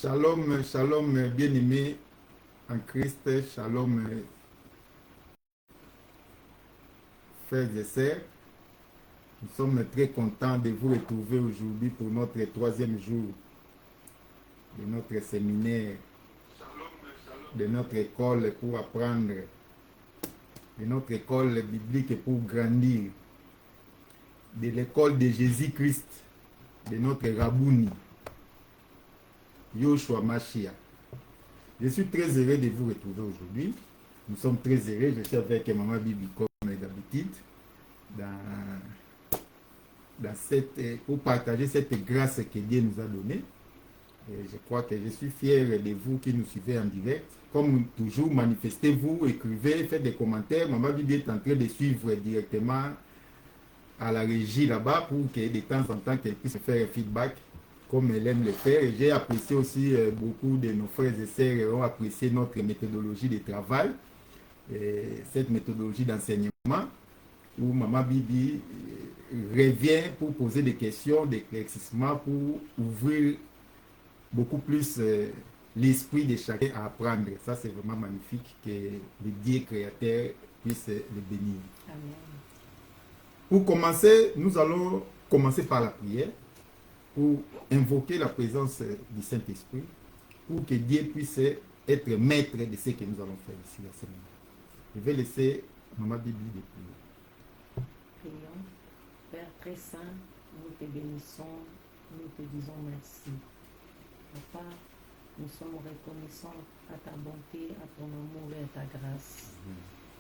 Shalom, shalom, bien-aimés en Christ, shalom, frères et sœurs. Nous sommes très contents de vous retrouver aujourd'hui pour notre troisième jour de notre séminaire, de notre école pour apprendre, de notre école biblique pour grandir, de l'école de Jésus-Christ, de notre Rabouni, Yoshua Mashiach. Je suis très heureux de vous retrouver aujourd'hui. Nous sommes très heureux. Je suis avec Maman Bibi comme d'habitude pour partager cette grâce que Dieu nous a donnée. Et je crois que je suis fier de vous qui nous suivez en direct. Comme toujours, manifestez-vous, écrivez, faites des commentaires. Maman Bibi est en train de suivre directement à la régie là-bas pour que de temps en temps qu'elle puisse faire un feedback comme elle aime le faire. Et j'ai apprécié aussi beaucoup de nos frères et sœurs ont apprécié notre méthodologie de travail, et cette méthodologie d'enseignement où Maman Bibi revient pour poser des questions d'éclaircissement pour ouvrir beaucoup plus l'esprit de chacun à apprendre. Ça, c'est vraiment magnifique, que le Dieu créateur puisse le bénir. Amen. Pour commencer, nous allons commencer par la prière pour invoquer la présence du Saint-Esprit, pour que Dieu puisse être maître de ce que nous allons faire ici à ce moment. Je vais laisser Maman Bibi de prier. Prions. Père très saint, nous te bénissons, nous te disons merci. Papa, nous sommes reconnaissants à ta bonté, à ton amour et à ta grâce.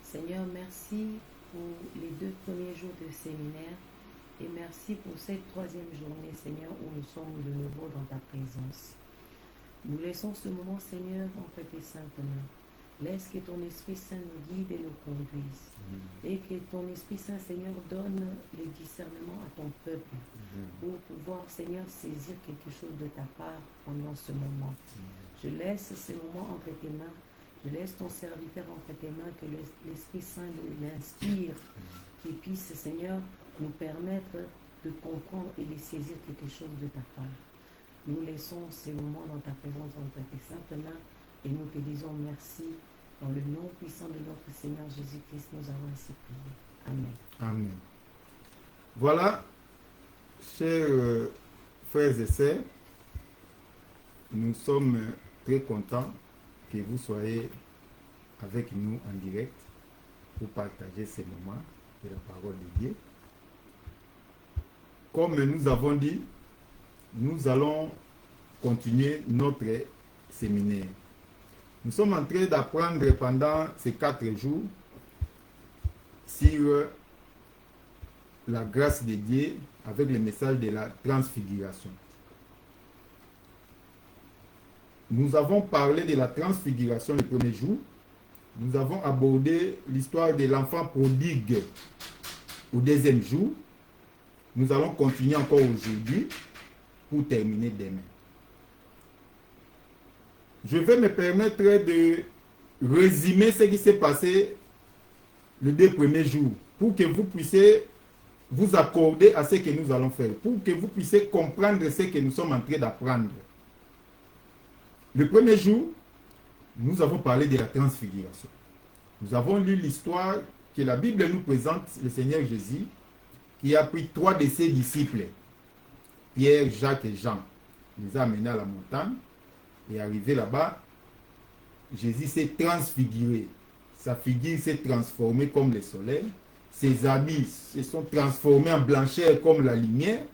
Seigneur, merci pour les 2 premiers jours de séminaire et merci pour cette 3e journée, Seigneur, où nous sommes de nouveau dans ta présence. Nous laissons ce moment, Seigneur, entre tes saintes mains. Laisse que ton Esprit Saint nous guide et nous conduise. Et que ton Esprit Saint, Seigneur, donne le discernement à ton peuple pour pouvoir, Seigneur, saisir quelque chose de ta part pendant ce moment. Je laisse ce moment entre tes mains. Je laisse ton serviteur entre tes mains, que l'Esprit Saint l'inspire, qu'il puisse, Seigneur, nous permettre de comprendre et de saisir quelque chose de ta part. Nous laissons ces moments dans ta présence entre tes saintes mains et nous te disons merci. Dans le nom puissant de notre Seigneur Jésus-Christ, nous avons ainsi prié. Amen. Amen. Voilà, chers frères et sœurs, nous sommes très contents que vous soyez avec nous en direct pour partager ces moments de la parole de Dieu. Comme nous avons dit, nous allons continuer notre séminaire. Nous sommes en train d'apprendre pendant ces 4 jours sur la grâce de Dieu avec le message de la transfiguration. Nous avons parlé de la transfiguration le premier jour. Nous avons abordé l'histoire de l'enfant prodigue au 2e jour. Nous allons continuer encore aujourd'hui pour terminer demain. Je vais me permettre de résumer ce qui s'est passé les 2 premiers jours pour que vous puissiez vous accorder à ce que nous allons faire, pour que vous puissiez comprendre ce que nous sommes en train d'apprendre. Le premier jour, nous avons parlé de la transfiguration. Nous avons lu l'histoire que la Bible nous présente, le Seigneur Jésus, qui a pris 3 de ses disciples, Pierre, Jacques et Jean. Il les a amenés à la montagne. Et arrivé là-bas, Jésus s'est transfiguré. Sa figure s'est transformée comme le soleil. Ses habits se sont transformés en blancheur comme la lumière.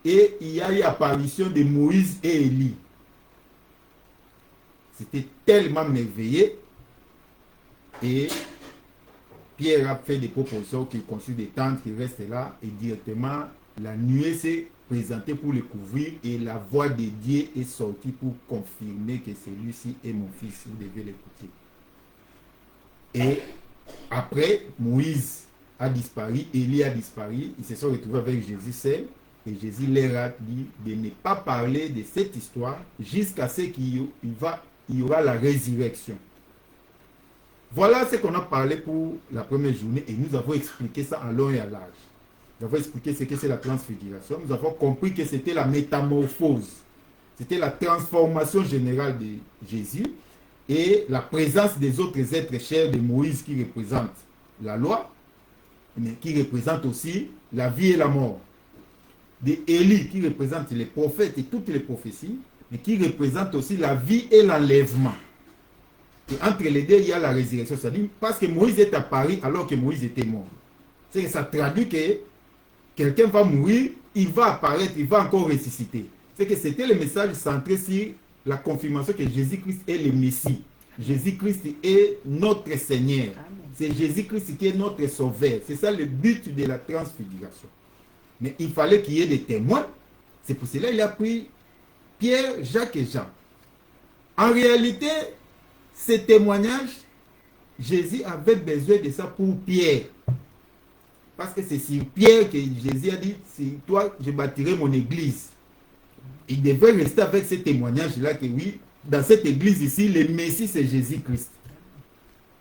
Et il y a eu apparition de Moïse et Élie. C'était tellement merveilleux. Et Pierre a fait des propositions qu'il construit des tentes qui restent là. Et directement, la nuée s'est présentée pour le couvrir. Et la voix de Dieu est sortie pour confirmer que celui-ci est mon fils. Vous devez l'écouter. Et après, Moïse a disparu. Élie a disparu. Ils se sont retrouvés avec Jésus seul. Et Jésus leur a dit de ne pas parler de cette histoire jusqu'à ce qu'il y aura la résurrection. Voilà ce qu'on a parlé pour la première journée et nous avons expliqué ça en long et à large. Nous avons expliqué ce que c'est la transfiguration. Nous avons compris que c'était la métamorphose. C'était la transformation générale de Jésus et la présence des autres êtres chers de Moïse qui représentent la loi, mais qui représente aussi la vie et la mort. D'Élie qui représente les prophètes et toutes les prophéties, mais qui représente aussi la vie et l'enlèvement. Et entre les deux, il y a la résurrection. C'est-à-dire parce que Moïse est apparu alors que Moïse était mort. C'est que ça traduit que quelqu'un va mourir, il va apparaître, il va encore ressusciter. C'est que c'était le message centré sur la confirmation que Jésus-Christ est le Messie. Jésus-Christ est notre Seigneur. C'est Jésus-Christ qui est notre Sauveur. C'est ça le but de la transfiguration. Mais il fallait qu'il y ait des témoins. C'est pour cela qu'il a pris Pierre, Jacques et Jean. En réalité, ces témoignages, Jésus avait besoin de ça pour Pierre. Parce que c'est sur Pierre que Jésus a dit, c'est toi, je bâtirai mon église. Il devait rester avec ces témoignages-là que oui, dans cette église ici, le Messie, c'est Jésus-Christ.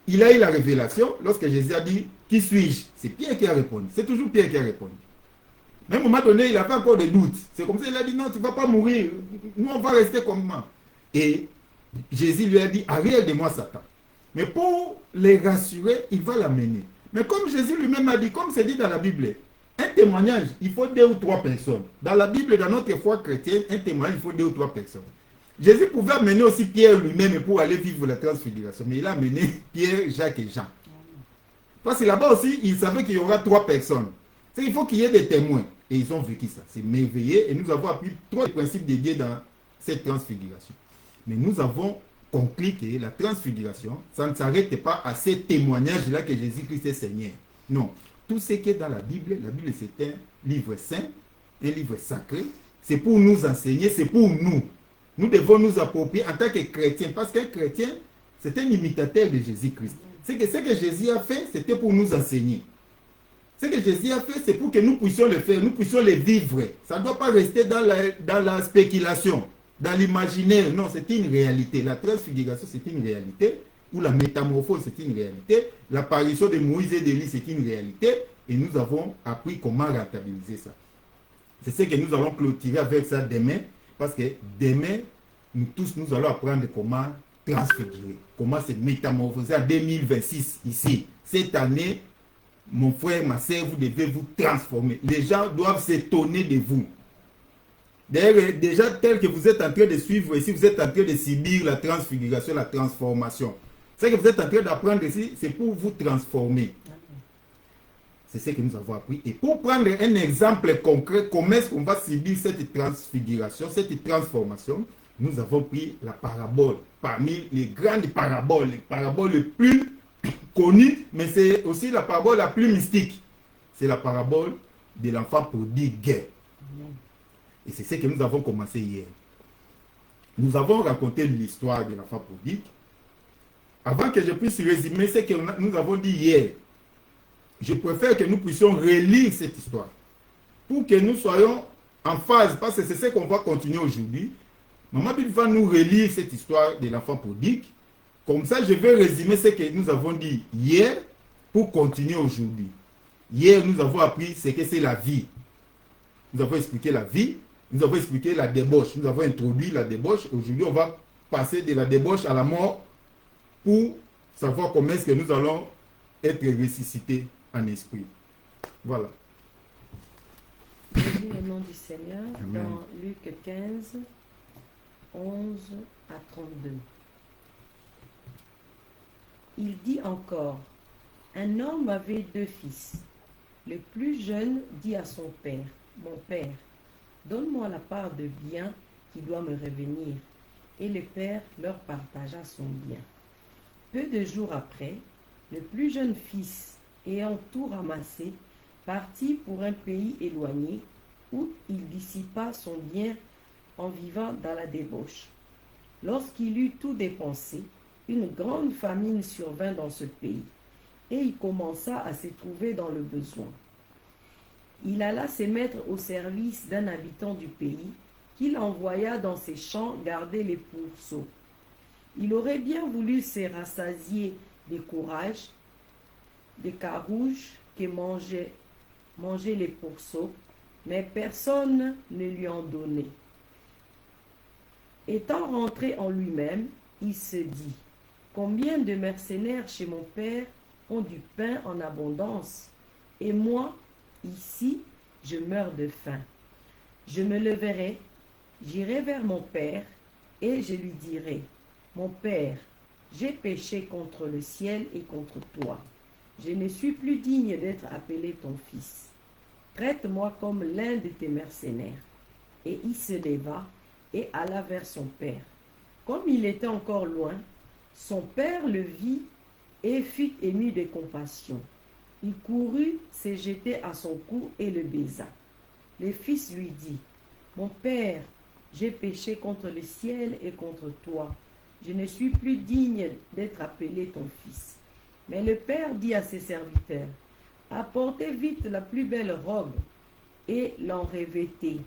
Il a eu la révélation lorsque Jésus a dit, qui suis-je? C'est Pierre qui a répondu. C'est toujours Pierre qui a répondu. Mais à un moment donné, il avait encore des doutes. C'est comme ça qu'il a dit, non, tu ne vas pas mourir. Nous, on va rester comme moi. Et Jésus lui a dit, arrière de moi, Satan. Mais pour les rassurer, il va l'amener. Mais comme Jésus lui-même a dit, comme c'est dit dans la Bible, un témoignage, il faut 2 ou 3 personnes. Dans la Bible, dans notre foi chrétienne, un témoignage, il faut 2 ou 3 personnes. Jésus pouvait amener aussi Pierre lui-même pour aller vivre la transfiguration. Mais il a amené Pierre, Jacques et Jean. Parce que là-bas aussi, il savait qu'il y aura 3 personnes. C'est qu'il faut qu'il y ait des témoins. Et ils ont vécu ça. C'est merveilleux. Et nous avons appris 3 principes de Dieu dans cette transfiguration. Mais nous avons conclu que la transfiguration, ça ne s'arrête pas à ces témoignages-là que Jésus-Christ est Seigneur. Non. Tout ce qui est dans la Bible c'est un livre saint, un livre sacré. C'est pour nous enseigner, c'est pour nous. Nous devons nous approprier en tant que chrétiens. Parce qu'un chrétien, c'est un imitateur de Jésus-Christ. C'est que ce que Jésus a fait, c'était pour nous enseigner. Ce que Jésus a fait, c'est pour que nous puissions le faire, nous puissions le vivre. Ça ne doit pas rester dans la spéculation, dans l'imaginaire. Non, c'est une réalité. La transfiguration, c'est une réalité. Ou la métamorphose, c'est une réalité. L'apparition de Moïse et d'Élie, c'est une réalité. Et nous avons appris comment rentabiliser ça. C'est ce que nous allons clôturer avec ça demain. Parce que demain, nous tous, nous allons apprendre comment transfigurer. Comment se métamorphoser en 2026 ici. Cette année, mon frère, ma soeur, vous devez vous transformer. Les gens doivent s'étonner de vous. D'ailleurs, déjà, tel que vous êtes en train de suivre ici, vous êtes en train de subir la transfiguration, la transformation. Ce que vous êtes en train d'apprendre ici, c'est pour vous transformer. C'est ce que nous avons appris. Et pour prendre un exemple concret, comment est-ce qu'on va subir cette transfiguration, cette transformation, nous avons pris la parabole. Parmi les grandes paraboles, les paraboles les plus connues, mais c'est aussi la parabole la plus mystique. C'est la parabole de l'enfant prodigue. Et c'est ce que nous avons commencé hier. Nous avons raconté l'histoire de l'enfant prodigue. Avant que je puisse résumer ce que nous avons dit hier, je préfère que nous puissions relire cette histoire pour que nous soyons en phase, parce que c'est ce qu'on va continuer aujourd'hui. Maman Bible va nous relire cette histoire de l'enfant prodigue. Comme ça, je vais résumer ce que nous avons dit hier pour continuer aujourd'hui. Hier, nous avons appris ce que c'est la vie. Nous avons expliqué la vie, nous avons expliqué la débauche, nous avons introduit la débauche. Aujourd'hui, on va passer de la débauche à la mort pour savoir comment est-ce que nous allons être ressuscités en esprit. Voilà. Jésus, le nom du Seigneur, Amen. dans Luc 15, 11 à 32. Il dit encore, un homme avait 2 fils. Le plus jeune dit à son père, mon père, donne-moi la part de bien qui doit me revenir. Et le père leur partagea son bien. Peu de jours après, le plus jeune fils, ayant tout ramassé, partit pour un pays éloigné où il dissipa son bien en vivant dans la débauche. Lorsqu'il eut tout dépensé, une grande famine survint dans ce pays, et il commença à se trouver dans le besoin. Il alla se mettre au service d'un habitant du pays, qu'il envoya dans ses champs garder les pourceaux. Il aurait bien voulu se rassasier des courages, des carouges que mangeaient les pourceaux, mais personne ne lui en donnait. Étant rentré en lui-même, il se dit, combien de mercenaires chez mon père ont du pain en abondance, et moi, ici, je meurs de faim. Je me leverai, j'irai vers mon père, et je lui dirai, mon père, j'ai péché contre le ciel et contre toi. Je ne suis plus digne d'être appelé ton fils. Traite-moi comme l'un de tes mercenaires. Et il se leva et alla vers son père. Comme il était encore loin, son père le vit et fut ému de compassion. Il courut, se jeter à son cou et le baisa. Le fils lui dit, mon père, j'ai péché contre le ciel et contre toi. Je ne suis plus digne d'être appelé ton fils. Mais le père dit à ses serviteurs, apportez vite la plus belle robe et l'en revêtez.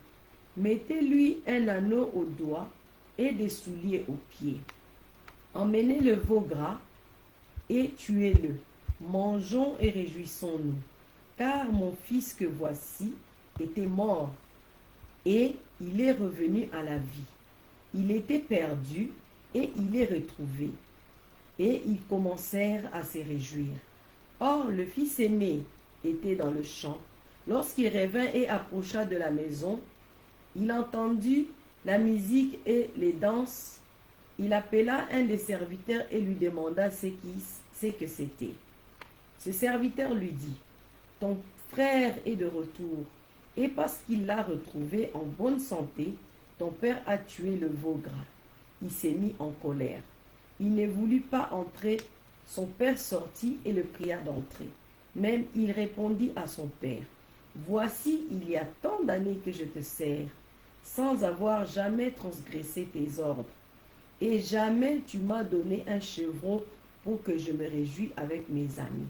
Mettez-lui un anneau au doigt et des souliers aux pieds. Emmenez le veau gras et tuez-le. Mangeons et réjouissons-nous. Car mon fils que voici était mort et il est revenu à la vie. Il était perdu et il est retrouvé. Et ils commencèrent à se réjouir. Or, le fils aîné était dans le champ. Lorsqu'il revint et approcha de la maison, il entendit la musique et les danses. Il appela un des serviteurs et lui demanda ce que c'était. Ce serviteur lui dit, ton frère est de retour, et parce qu'il l'a retrouvé en bonne santé, ton père a tué le veau gras. Il s'est mis en colère. Il ne voulut pas entrer. Son père sortit et le pria d'entrer. Même il répondit à son père, voici, il y a tant d'années que je te sers, sans avoir jamais transgressé tes ordres. Et jamais tu m'as donné un chevreau pour que je me réjouisse avec mes amis.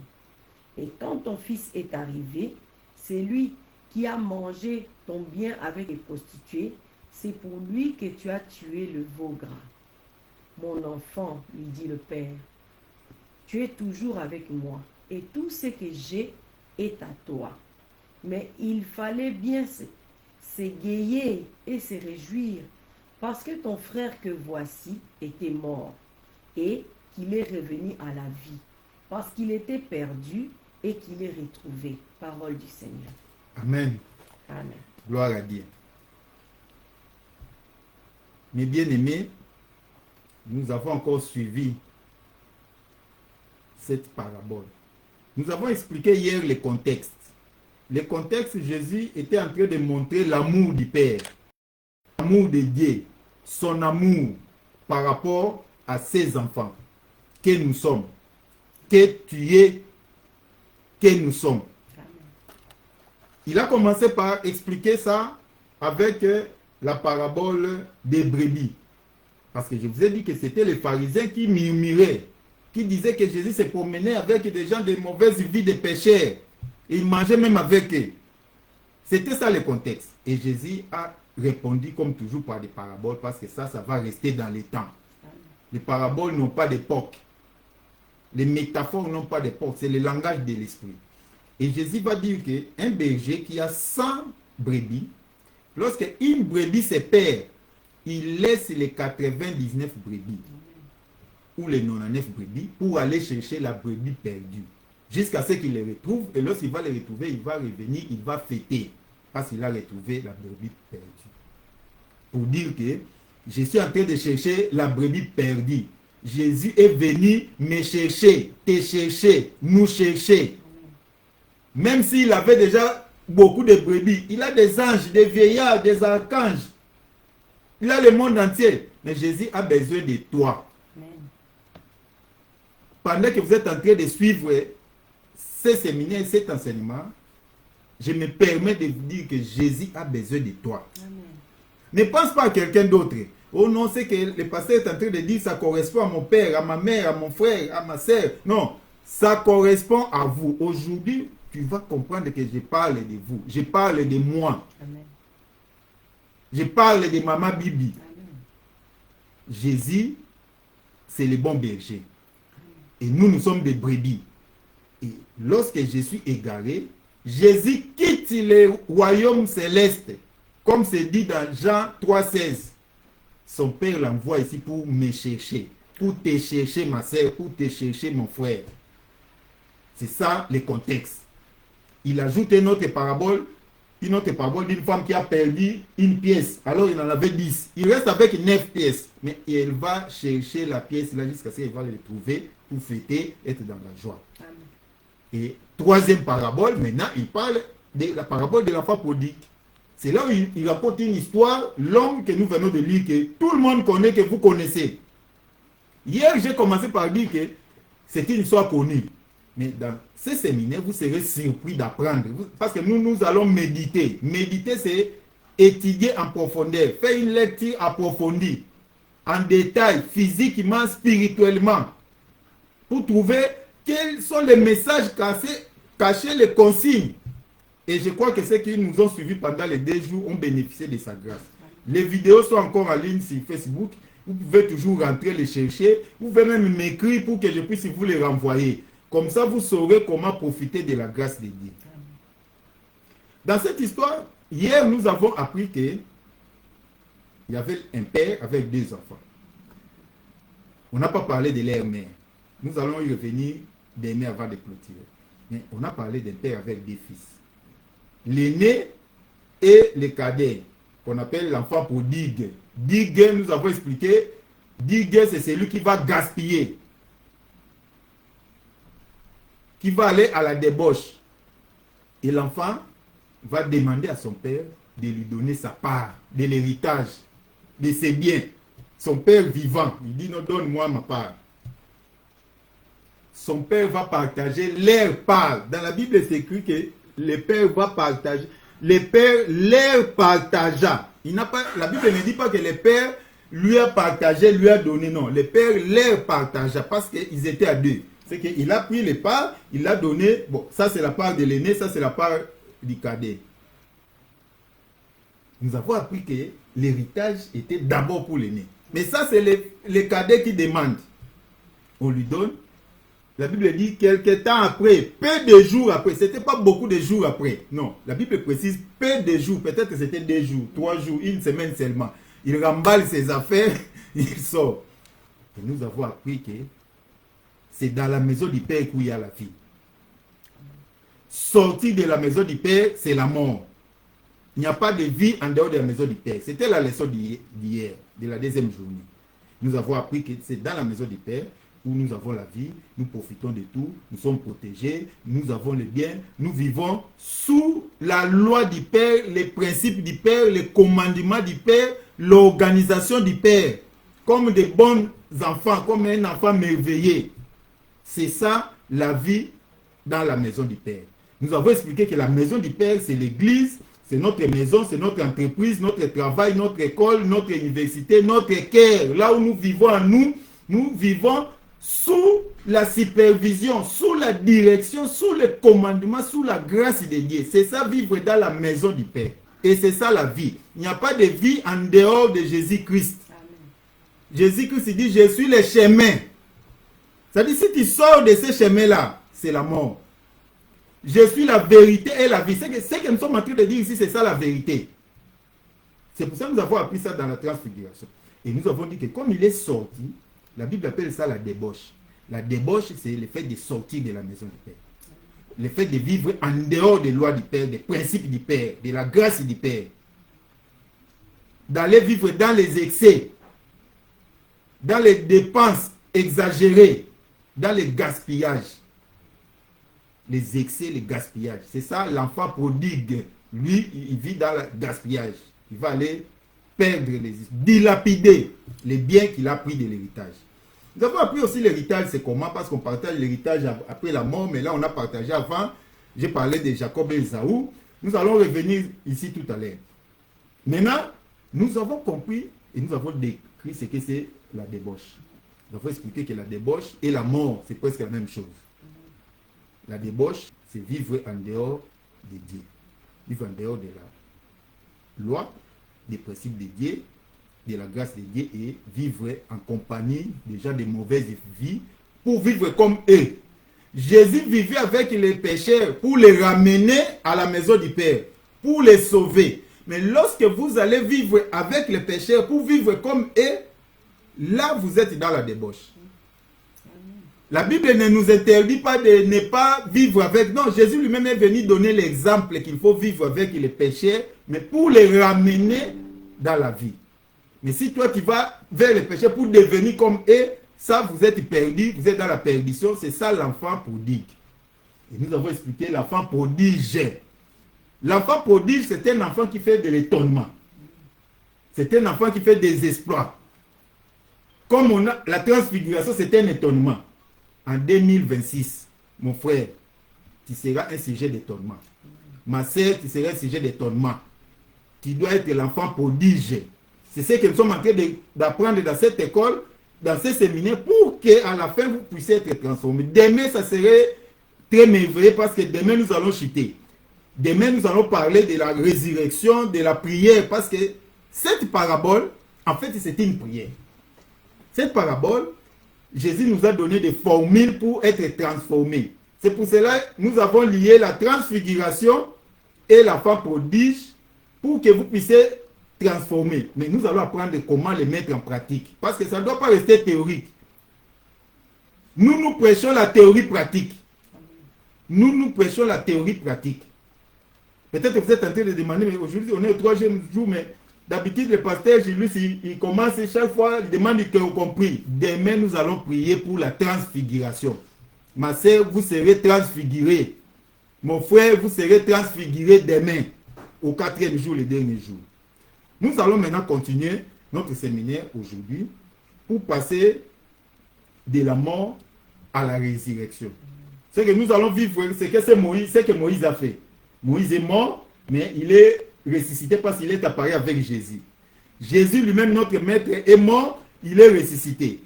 Et quand ton fils est arrivé, c'est lui qui a mangé ton bien avec les prostituées, c'est pour lui que tu as tué le veau gras. Mon enfant, lui dit le père, tu es toujours avec moi, et tout ce que j'ai est à toi. Mais il fallait bien s'égayer et se réjouir, parce que ton frère que voici était mort, et qu'il est revenu à la vie, parce qu'il était perdu et qu'il est retrouvé. Parole du Seigneur. Amen. Amen. Gloire à Dieu. Mes bien-aimés, nous avons encore suivi cette parabole. Nous avons expliqué hier le contexte. Le contexte, Jésus était en train de montrer l'amour du Père, l'amour de Dieu, son amour par rapport à ses enfants, que nous sommes, que tu es, que nous sommes. Il a commencé par expliquer ça avec la parabole des brebis. Parce que je vous ai dit que c'était les pharisiens qui murmuraient, qui disaient que Jésus se promenait avec des gens de mauvaise vie, des pécheurs. Et il mangeait même avec eux. C'était ça le contexte. Et Jésus a répondu comme toujours par des paraboles, parce que ça va rester dans les temps. Les paraboles n'ont pas d'époque. Les métaphores n'ont pas d'époque. C'est le langage de l'esprit. Et Jésus va dire qu'un berger qui a 100 brebis, lorsque une brebis se perd, il laisse les 99 brebis ou les 99 brebis pour aller chercher la brebis perdue jusqu'à ce qu'il les retrouve. Et lorsqu'il va les retrouver, il va revenir, il va fêter parce qu'il a retrouvé la brebis perdue. Pour dire que je suis en train de chercher la brebis perdue. Jésus est venu me chercher, te chercher, nous chercher. Même s'il avait déjà beaucoup de brebis, il a des anges, des vieillards, des archanges. Il a le monde entier. Mais Jésus a besoin de toi. Amen. Pendant que vous êtes en train de suivre ce séminaire, cet enseignement, je me permets de vous dire que Jésus a besoin de toi. Amen. Ne pense pas à quelqu'un d'autre. Oh non, c'est que le pasteur est en train de dire ça correspond à mon père, à ma mère, à mon frère, à ma soeur. Non, ça correspond à vous. Aujourd'hui, tu vas comprendre que je parle de vous. Je parle de moi. Amen. Je parle de Maman Bibi. Amen. Jésus, c'est le bon berger. Amen. Et nous sommes des brebis. Et lorsque je suis égaré, Jésus quitte le royaume céleste. Comme c'est dit dans Jean 3,16. son père l'envoie ici pour me chercher, pour te chercher ma soeur, pour te chercher mon frère. C'est ça le contexte. Il ajoute une autre parabole d'une femme qui a perdu une pièce. Alors il en avait 10. Il reste avec 9 pièces. Mais elle va chercher la pièce là jusqu'à ce qu'elle va le trouver pour fêter, être dans la joie. Amen. Et troisième parabole, maintenant, il parle de la parabole de l'enfant prodigue. C'est là où il raconte une histoire longue que nous venons de lire, que tout le monde connaît, que vous connaissez. Hier, j'ai commencé par dire que c'est une histoire connue. Mais dans ce séminaire, vous serez surpris d'apprendre. Parce que nous allons méditer. Méditer, c'est étudier en profondeur, faire une lecture approfondie, en détail, physiquement, spirituellement, pour trouver quels sont les messages cachés, les consignes. Et je crois que ceux qui nous ont suivis pendant les 2 jours ont bénéficié de sa grâce. Les vidéos sont encore en ligne sur Facebook. Vous pouvez toujours rentrer les chercher. Vous pouvez même m'écrire pour que je puisse vous les renvoyer. Comme ça, vous saurez comment profiter de la grâce de Dieu. Dans cette histoire, hier, nous avons appris qu'il y avait un père avec 2 enfants. On n'a pas parlé de leur mère. Nous allons y revenir demain avant de clôturer. Mais on a parlé d'un père avec 2 fils. L'aîné et le cadet, qu'on appelle l'enfant prodigue. Digue, nous avons expliqué, digue, c'est celui qui va gaspiller, qui va aller à la débauche. Et l'enfant va demander à son père de lui donner sa part de l'héritage, de ses biens. Son père vivant, il dit non, donne-moi ma part. Son père va partager leur part. Dans la Bible, c'est écrit que le père va partager. Le père leur partagea. La Bible ne dit pas que le père lui a partagé, lui a donné. Non, le père leur partagea parce qu'ils étaient à 2. C'est qu'il a pris les parts, il a donné. Bon, ça c'est la part de l'aîné, ça c'est la part du cadet. Nous avons appris que l'héritage était d'abord pour l'aîné. Mais ça c'est le cadet qui demande. On lui donne. La Bible dit quelques temps après, peu de jours après. Ce n'était pas beaucoup de jours après. Non, la Bible précise peu de jours. Peut-être que c'était 2 jours, 3 jours, 1 semaine seulement. Il remballe ses affaires, il sort. Et nous avons appris que c'est dans la maison du Père qu'il y a la vie. Sortir de la maison du Père, c'est la mort. Il n'y a pas de vie en dehors de la maison du Père. C'était la leçon d'hier, de la 2e journée. Nous avons appris que c'est dans la maison du Père où nous avons la vie, nous profitons de tout, nous sommes protégés, nous avons le bien, nous vivons sous la loi du Père, les principes du Père, les commandements du Père, l'organisation du Père, comme des bons enfants, comme un enfant merveilleux. C'est ça la vie dans la maison du Père. Nous avons expliqué que la maison du Père, c'est l'église, c'est notre maison, c'est notre entreprise, notre travail, notre école, notre université, notre cœur. Là où nous vivons en nous vivons sous la supervision, sous la direction, sous le commandement, sous la grâce de Dieu. C'est ça vivre dans la maison du Père. Et c'est ça la vie. Il n'y a pas de vie en dehors de Jésus-Christ. Jésus-Christ dit, je suis le chemin. C'est-à-dire, si tu sors de ce chemin-là, c'est la mort. Je suis la vérité et la vie. Ce que nous sommes en train de dire ici, c'est ça la vérité. C'est pour ça que nous avons appris ça dans la transfiguration. Et nous avons dit que comme il est sorti, la Bible appelle ça la débauche. La débauche, c'est le fait de sortir de la maison du Père. Le fait de vivre en dehors des lois du Père, des principes du Père, de la grâce du Père. D'aller vivre dans les excès, dans les dépenses exagérées, dans les gaspillages. Les excès, les gaspillages. C'est ça l'enfant prodigue. Lui, il vit dans le gaspillage. Il va aller perdre, dilapider les biens qu'il a pris de l'héritage. Nous avons appris aussi l'héritage, c'est comment? Parce qu'on partage l'héritage après la mort, mais là on a partagé avant. J'ai parlé de Jacob et Esaü. Nous allons revenir ici tout à l'heure. Maintenant, nous avons compris et nous avons décrit ce que c'est la débauche. Nous avons expliqué que la débauche et la mort, c'est presque la même chose. La débauche, c'est vivre en dehors de Dieu. Vivre en dehors de la loi, des principes de Dieu, de la grâce de Dieu et vivre en compagnie des gens de mauvaise vie pour vivre comme eux. Jésus vivait avec les pécheurs pour les ramener à la maison du Père, pour les sauver. Mais lorsque vous allez vivre avec les pécheurs, pour vivre comme eux, là, vous êtes dans la débauche. La Bible ne nous interdit pas de ne pas vivre avec. Non, Jésus lui-même est venu donner l'exemple qu'il faut vivre avec les pécheurs, mais pour les ramener dans la vie. Mais si toi tu vas vers les pécheurs pour devenir comme eux, ça vous êtes perdu, vous êtes dans la perdition. C'est ça l'enfant prodigue. Et nous avons expliqué l'enfant prodige. L'enfant prodige, c'est un enfant qui fait de l'étonnement. C'est un enfant qui fait des exploits. Comme on a la transfiguration, c'est un étonnement. En 2026, mon frère, tu seras un sujet d'étonnement. Ma sœur, tu seras un sujet d'étonnement. Tu dois être l'enfant prodige. C'est ce que nous sommes en train d'apprendre dans cette école, dans ce séminaire, pour qu'à la fin, vous puissiez être transformés. Demain, ça serait très merveilleux parce que demain, nous allons chuter. Demain, nous allons parler de la résurrection, de la prière, parce que cette parabole, en fait, c'est une prière. Cette parabole, Jésus nous a donné des formules pour être transformés. C'est pour cela que nous avons lié la transfiguration et l'enfant prodige pour que vous puissiez transformer. Mais nous allons apprendre comment les mettre en pratique. Parce que ça ne doit pas rester théorique. Nous prêchons la théorie pratique. Nous prêchons la théorie pratique. Peut-être que vous êtes en train de demander, mais aujourd'hui on est au 3e jour, mais d'habitude, le pasteur Julius, il commence chaque fois, il demande que vous compris. Demain, nous allons prier pour la transfiguration. Ma sœur, vous serez transfiguré. Mon frère, vous serez transfiguré demain, au 4e jour, le dernier jour. Nous allons maintenant continuer notre séminaire aujourd'hui pour passer de la mort à la résurrection. Ce que nous allons vivre, c'est que Moïse a fait. Moïse est mort, mais il est ressuscité parce qu'il est apparu avec Jésus. Jésus lui-même, notre maître, est mort, il est ressuscité.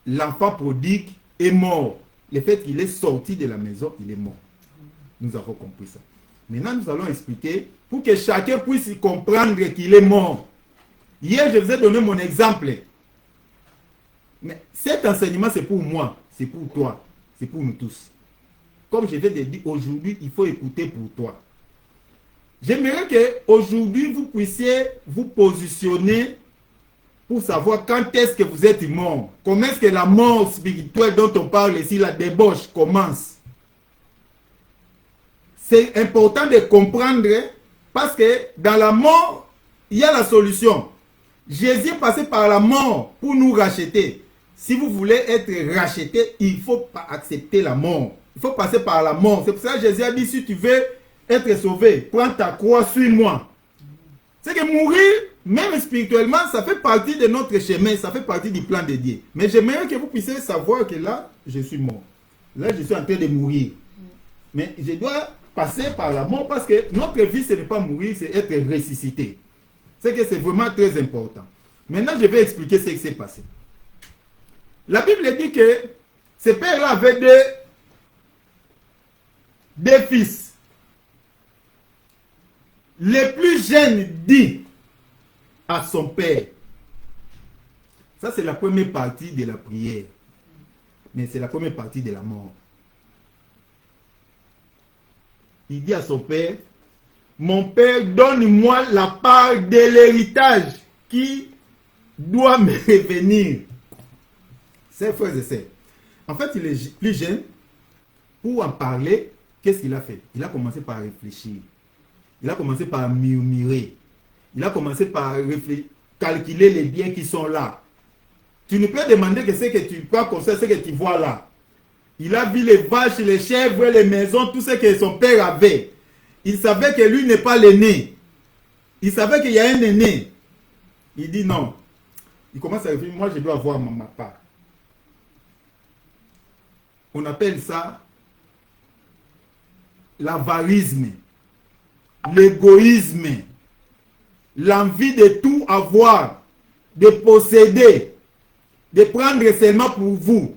L'enfant prodigue est mort. Le fait qu'il est sorti de la maison, il est mort. Nous avons compris ça. Maintenant, nous allons expliquer pour que chacun puisse comprendre qu'il est mort. Hier, je vous ai donné mon exemple. Mais cet enseignement, c'est pour moi, c'est pour toi, c'est pour nous tous. Comme je viens de dire, aujourd'hui, il faut écouter pour toi. J'aimerais qu'aujourd'hui, vous puissiez vous positionner pour savoir quand est-ce que vous êtes mort. Comment est-ce que la mort spirituelle dont on parle ici, la débauche, commence. C'est important de comprendre parce que dans la mort, il y a la solution. Jésus est passé par la mort pour nous racheter. Si vous voulez être racheté, il ne faut pas accepter la mort. Il faut passer par la mort. C'est pour ça que Jésus a dit, si tu veux être sauvé, prends ta croix, suis-moi. C'est que mourir, même spirituellement, ça fait partie de notre chemin, ça fait partie du plan de Dieu. Mais j'aimerais que vous puissiez savoir que là, je suis mort. Là, je suis en train de mourir. Mais je dois passer par la mort parce que notre vie, ce n'est pas mourir, c'est être ressuscité. C'est que c'est vraiment très important. Maintenant, je vais expliquer ce qui s'est passé. La Bible dit que ce père-là avait deux fils. Le plus jeune dit à son père. Ça, c'est la première partie de la prière. Mais c'est la première partie de la mort. Il dit à son père, mon père, donne-moi la part de l'héritage qui doit me revenir. C'est frères et sœurs. En fait, il est plus jeune. Pour en parler, qu'est-ce qu'il a fait? Il a commencé par réfléchir. Il a commencé par murmurer. Il a commencé par calculer les biens qui sont là. Tu ne peux demander que ce que tu crois comme ça, ce que tu vois là. Il a vu les vaches, les chèvres, les maisons, tout ce que son père avait. Il savait que lui n'est pas l'aîné. Il savait qu'il y a un aîné. Il dit non. Il commence à réfléchir, moi je dois avoir ma part. On appelle ça l'avarisme, l'égoïsme, l'envie de tout avoir, de posséder, de prendre seulement pour vous.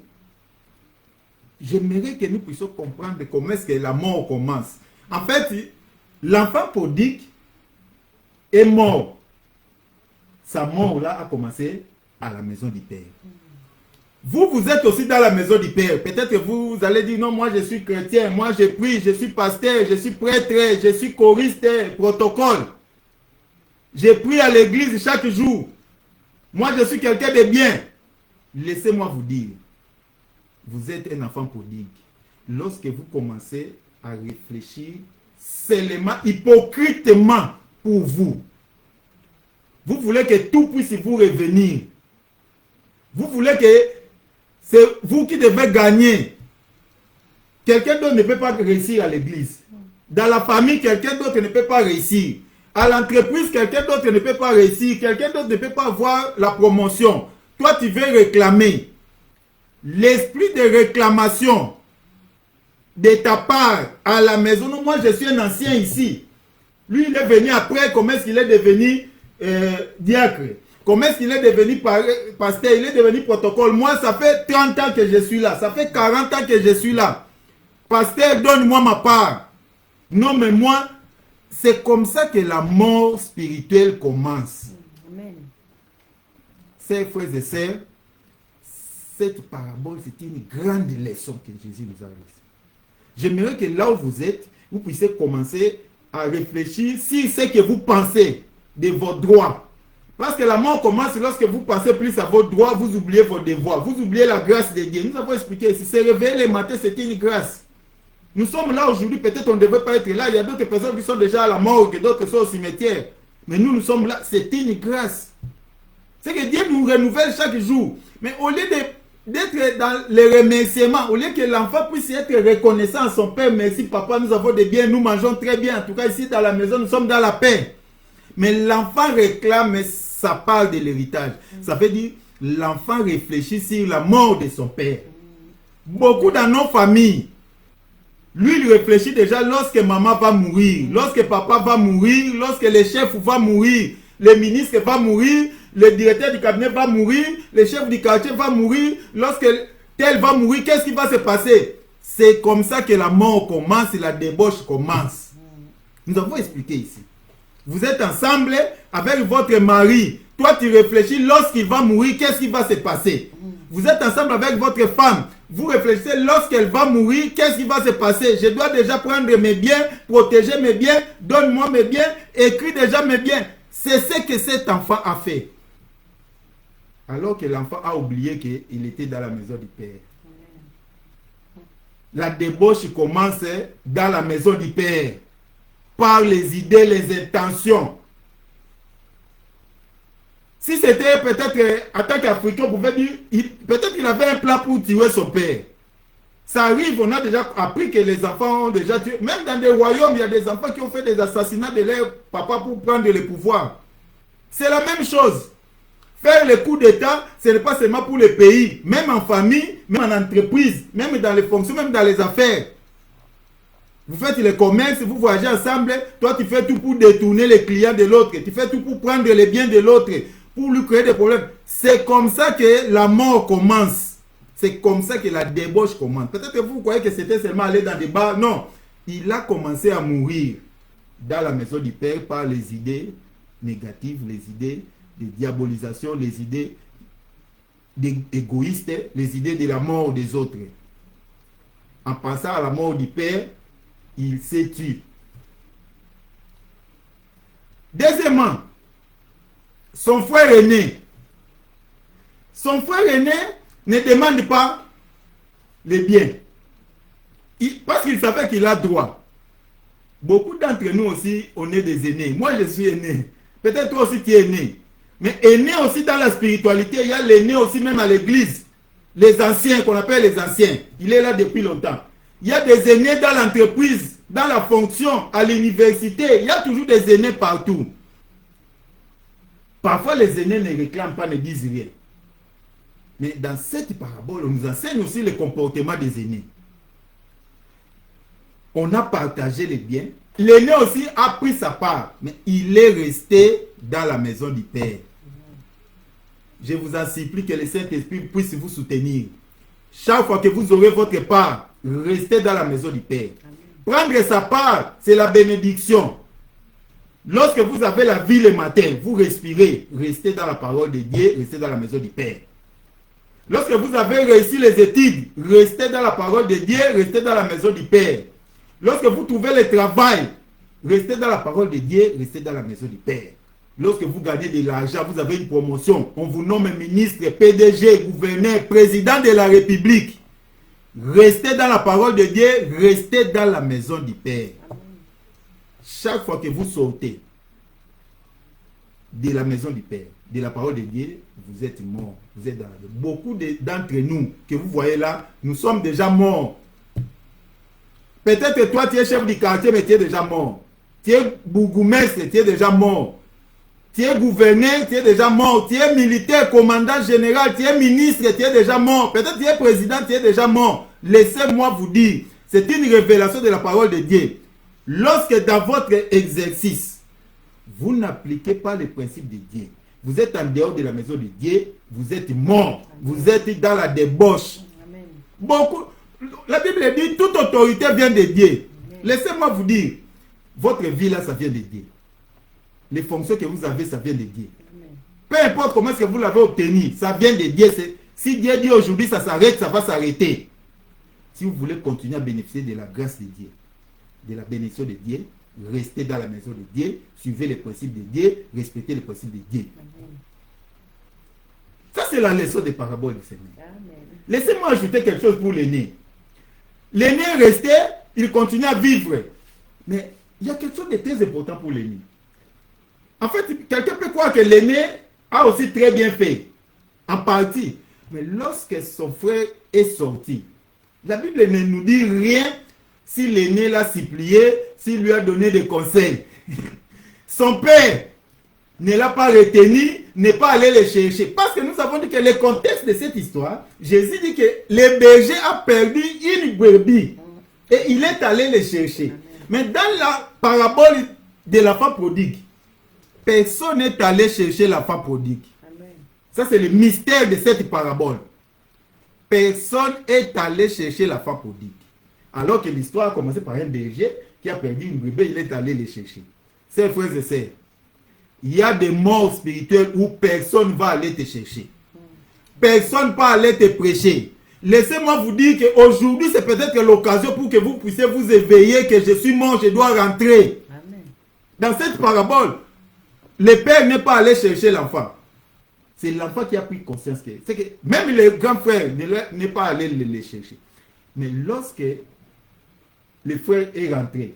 J'aimerais que nous puissions comprendre comment est-ce que la mort commence. En fait, l'enfant prodigue est mort. Sa mort là a commencé à la maison du père. Vous êtes aussi dans la maison du Père. Peut-être que vous allez dire, non, moi je suis chrétien, moi je prie, je suis pasteur, je suis prêtre, je suis choriste, protocole. Je prie à l'église chaque jour. Moi je suis quelqu'un de bien. Laissez-moi vous dire, vous êtes un enfant prodigue. Lorsque vous commencez à réfléchir seulement, hypocritement pour vous, vous voulez que tout puisse vous revenir. Vous voulez que c'est vous qui devez gagner. Quelqu'un d'autre ne peut pas réussir à l'église. Dans la famille, quelqu'un d'autre ne peut pas réussir. À l'entreprise, quelqu'un d'autre ne peut pas réussir. Quelqu'un d'autre ne peut pas avoir la promotion. Toi, tu veux réclamer. L'esprit de réclamation de ta part à la maison. Non, moi, je suis un ancien ici. Lui, il est venu après. Comment est-ce qu'il est devenu diacre? Comment est-ce qu'il est devenu pasteur? Il est devenu protocole. Moi, ça fait 30 ans que je suis là. Ça fait 40 ans que je suis là. Pasteur, donne-moi ma part. Non, mais moi, c'est comme ça que la mort spirituelle commence. Amen. Chers frères et sœurs, cette parabole, c'est une grande leçon que Jésus nous a laissée. J'aimerais que là où vous êtes, vous puissiez commencer à réfléchir sur ce que vous pensez de vos droits. Parce que la mort commence lorsque vous pensez plus à vos droits, vous oubliez vos devoirs, vous oubliez la grâce de Dieu. Nous avons expliqué ici, se réveiller les matins, c'est une grâce. Nous sommes là aujourd'hui, peut-être on ne devait pas être là. Il y a d'autres personnes qui sont déjà à la morgue, d'autres sont au cimetière. Mais nous sommes là, c'est une grâce. C'est que Dieu nous renouvelle chaque jour. Mais au lieu d'être dans les remerciements, au lieu que l'enfant puisse être reconnaissant à son père, merci papa, nous avons des biens, nous mangeons très bien. En tout cas, ici dans la maison, nous sommes dans la paix. Mais l'enfant réclame sa part de l'héritage. Ça veut dire l'enfant réfléchit sur la mort de son père. Beaucoup dans nos familles, lui, il réfléchit déjà lorsque maman va mourir, lorsque papa va mourir, lorsque le chef va mourir, le ministre va mourir, le directeur du cabinet va mourir, le chef du quartier va mourir, lorsque tel va mourir, qu'est-ce qui va se passer? C'est comme ça que la mort commence et la débauche commence. Nous avons expliqué ici. Vous êtes ensemble avec votre mari. Toi, tu réfléchis lorsqu'il va mourir, qu'est-ce qui va se passer? Vous êtes ensemble avec votre femme. Vous réfléchissez lorsqu'elle va mourir, qu'est-ce qui va se passer? Je dois déjà prendre mes biens, protéger mes biens, donne-moi mes biens, écris déjà mes biens. C'est ce que cet enfant a fait. Alors que l'enfant a oublié qu'il était dans la maison du Père. La débauche commence dans la maison du Père. Par les idées, les intentions. Si c'était peut-être, en tant qu'Africain, on pouvait dire, peut-être qu'il avait un plan pour tuer son père. Ça arrive, on a déjà appris que les enfants ont déjà tué. Même dans des royaumes, il y a des enfants qui ont fait des assassinats de leur papa pour prendre le pouvoir. C'est la même chose. Faire le coup d'État, ce n'est pas seulement pour le pays. Même en famille, même en entreprise, même dans les fonctions, même dans les affaires. Vous faites le commerce, vous voyagez ensemble, toi tu fais tout pour détourner les clients de l'autre, tu fais tout pour prendre les biens de l'autre, pour lui créer des problèmes. C'est comme ça que la mort commence. C'est comme ça que la débauche commence. Peut-être que vous croyez que c'était seulement aller dans des bars. Non, il a commencé à mourir dans la maison du Père par les idées négatives, les idées de diabolisation, les idées égoïstes, les idées de la mort des autres. En pensant à la mort du Père, il s'est tué. Deuxièmement, son frère aîné. Son frère aîné ne demande pas les biens. Parce qu'il savait qu'il a droit. Beaucoup d'entre nous aussi, on est des aînés. Moi, je suis aîné. Peut-être toi aussi, tu es aîné. Mais aîné aussi dans la spiritualité, il y a l'aîné aussi même à l'église. Les anciens, qu'on appelle les anciens. Il est là depuis longtemps. Il y a des aînés dans l'entreprise, dans la fonction, à l'université. Il y a toujours des aînés partout. Parfois, les aînés ne réclament pas, ne disent rien. Mais dans cette parabole, on nous enseigne aussi le comportement des aînés. On a partagé les biens. L'aîné aussi a pris sa part, mais il est resté dans la maison du Père. Je vous en supplie que le Saint-Esprit puisse vous soutenir. Chaque fois que vous aurez votre part, restez dans la maison du Père. Prendre sa part, c'est la bénédiction. Lorsque vous avez la vie le matin, vous respirez, restez dans la parole de Dieu, restez dans la maison du Père. Lorsque vous avez réussi les études, restez dans la parole de Dieu, restez dans la maison du Père. Lorsque vous trouvez le travail, restez dans la parole de Dieu, restez dans la maison du Père. Lorsque vous gagnez de l'argent, vous avez une promotion, on vous nomme ministre, PDG, gouverneur, président de la République. Restez dans la parole de Dieu, restez dans la maison du Père. Chaque fois que vous sortez de la maison du Père, de la parole de Dieu, vous êtes morts. Vous êtes dans la... Beaucoup d'entre nous que vous voyez là, nous sommes déjà morts. Peut-être que toi, tu es chef du quartier, mais tu es déjà mort. Tu es bourgmestre, tu es déjà mort. Tu es gouverneur, tu es déjà mort. Tu es militaire, commandant général, tu es ministre, tu es déjà mort. Peut-être que tu es président, tu es déjà mort. Laissez-moi vous dire, c'est une révélation de la parole de Dieu. Lorsque dans votre exercice, vous n'appliquez pas les principes de Dieu, vous êtes en dehors de la maison de Dieu, vous êtes mort. Vous êtes dans la débauche. Amen. Beaucoup, la Bible dit, toute autorité vient de Dieu. Laissez-moi vous dire, votre vie là, ça vient de Dieu. Les fonctions que vous avez, ça vient de Dieu. Amen. Peu importe comment est-ce que vous l'avez obtenu, ça vient de Dieu. Si Dieu dit aujourd'hui, ça s'arrête, ça va s'arrêter. Si vous voulez continuer à bénéficier de la grâce de Dieu, de la bénédiction de Dieu, restez dans la maison de Dieu, suivez les principes de Dieu, respectez les principes de Dieu. Amen. Ça, c'est la leçon des paraboles du Seigneur. Laissez-moi ajouter quelque chose pour l'aîné. L'aîné est resté, il continue à vivre. Mais il y a quelque chose de très important pour l'aîné. En fait, quelqu'un peut croire que l'aîné a aussi très bien fait, en partie. Mais lorsque son frère est sorti, la Bible ne nous dit rien si l'aîné l'a supplié, s'il lui a donné des conseils. Son père ne l'a pas retenu, n'est pas allé le chercher. Parce que nous avons dit que le contexte de cette histoire, Jésus dit que le berger a perdu une brebis et il est allé le chercher. Mais dans la parabole de l'enfant prodigue, personne n'est allé chercher l'enfant prodigue. Ça, c'est le mystère de cette parabole. Personne n'est allé chercher l'enfant prodigue. Alors que l'histoire a commencé par un berger qui a perdu une brebis, il est allé le chercher. Chers frères et sœurs, il y a des morts spirituelles où personne ne va aller te chercher. Personne ne va aller te prêcher. Laissez-moi vous dire qu'aujourd'hui, c'est peut-être l'occasion pour que vous puissiez vous éveiller, que je suis mort, je dois rentrer. Amen. Dans cette parabole, le père n'est pas allé chercher l'enfant. C'est l'enfant qui a pris conscience que même le grand frère n'est pas allé le chercher. Mais lorsque le frère est rentré,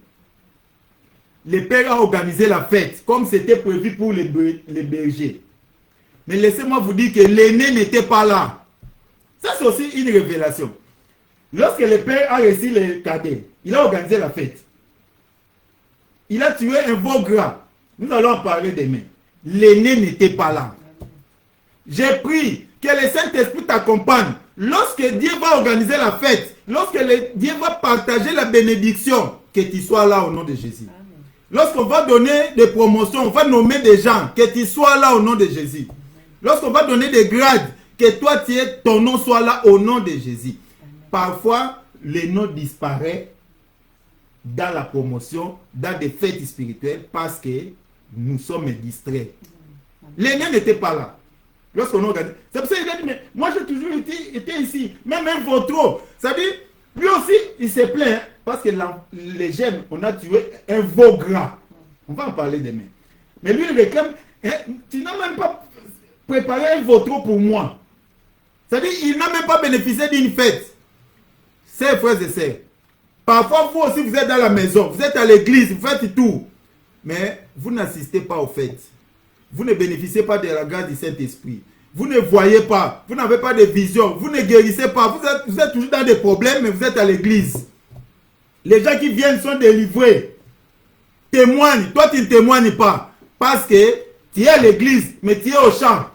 le père a organisé la fête comme c'était prévu pour les bergers. Mais laissez-moi vous dire que l'aîné n'était pas là. Ça, c'est aussi une révélation. Lorsque le père a reçu les cadets, il a organisé la fête. Il a tué un veau gras. Nous allons en parler demain. L'aîné n'était pas là. J'ai pris que le Saint-Esprit t'accompagne. Lorsque Dieu va organiser la fête, lorsque Dieu va partager la bénédiction, que tu sois là au nom de Jésus. Lorsqu'on va donner des promotions, on va nommer des gens, que tu sois là au nom de Jésus. Lorsqu'on va donner des grades, que toi, ton nom soit là au nom de Jésus. Parfois, le nom disparaît dans la promotion, dans des fêtes spirituelles, parce que nous sommes distraits. L'aîné n'était pas là. Lorsqu'on organise, c'est pour ça qu'il a dit, mais moi j'ai toujours été ici, même un vautour. Ça dit, lui aussi, il se plaint, parce que les jeunes, on a tué un veau gras. On va en parler demain. Mais lui, il réclame, tu n'as même pas préparé un vautour pour moi. C'est-à-dire, il n'a même pas bénéficié d'une fête. Chers frères et sœurs, parfois vous aussi, vous êtes dans la maison, vous êtes à l'église, vous faites tout. Mais vous n'assistez pas aux fêtes. Vous ne bénéficiez pas de la grâce du Saint-Esprit. Vous ne voyez pas. Vous n'avez pas de vision. Vous ne guérissez pas. Vous êtes toujours dans des problèmes, mais vous êtes à l'église. Les gens qui viennent sont délivrés. Témoigne. Toi, tu ne témoignes pas. Parce que tu es à l'église, mais tu es au champ.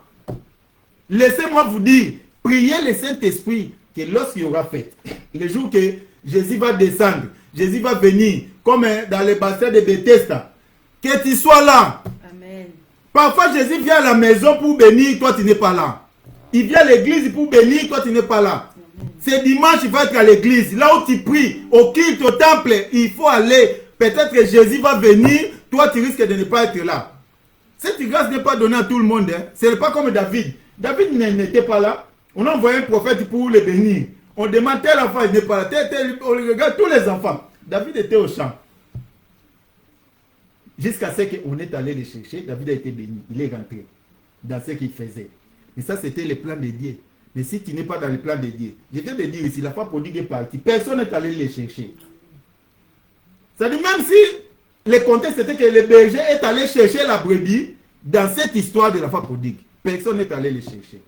Laissez-moi vous dire, priez le Saint-Esprit que lorsqu'il y aura fête, le jour que Jésus va descendre, Jésus va venir, comme dans le bassin de Bethesda, que tu sois là. Amen. Parfois, Jésus vient à la maison pour bénir, toi tu n'es pas là. Il vient à l'église pour bénir, toi tu n'es pas là. C'est dimanche, il va être à l'église. Là où tu pries, au culte, au temple, il faut aller. Peut-être que Jésus va venir, toi tu risques de ne pas être là. Cette grâce n'est pas donnée à tout le monde. Hein. Ce n'est pas comme David. David n'était pas là. On a envoyé un prophète pour les bénir. On demande tel enfant, il n'est pas là. On regarde tous les enfants. David était au champ. Jusqu'à ce qu'on est allé le chercher, David a été béni. Il est rentré dans ce qu'il faisait. Mais ça, c'était le plan de Dieu. Mais si tu n'es pas dans le plan de Dieu, je viens de dire ici, la femme prodigue est partie. Personne n'est allé les chercher. C'est-à-dire, même si le contexte était que le berger est allé chercher la brebis dans cette histoire de la femme prodigue, personne n'est allé les chercher.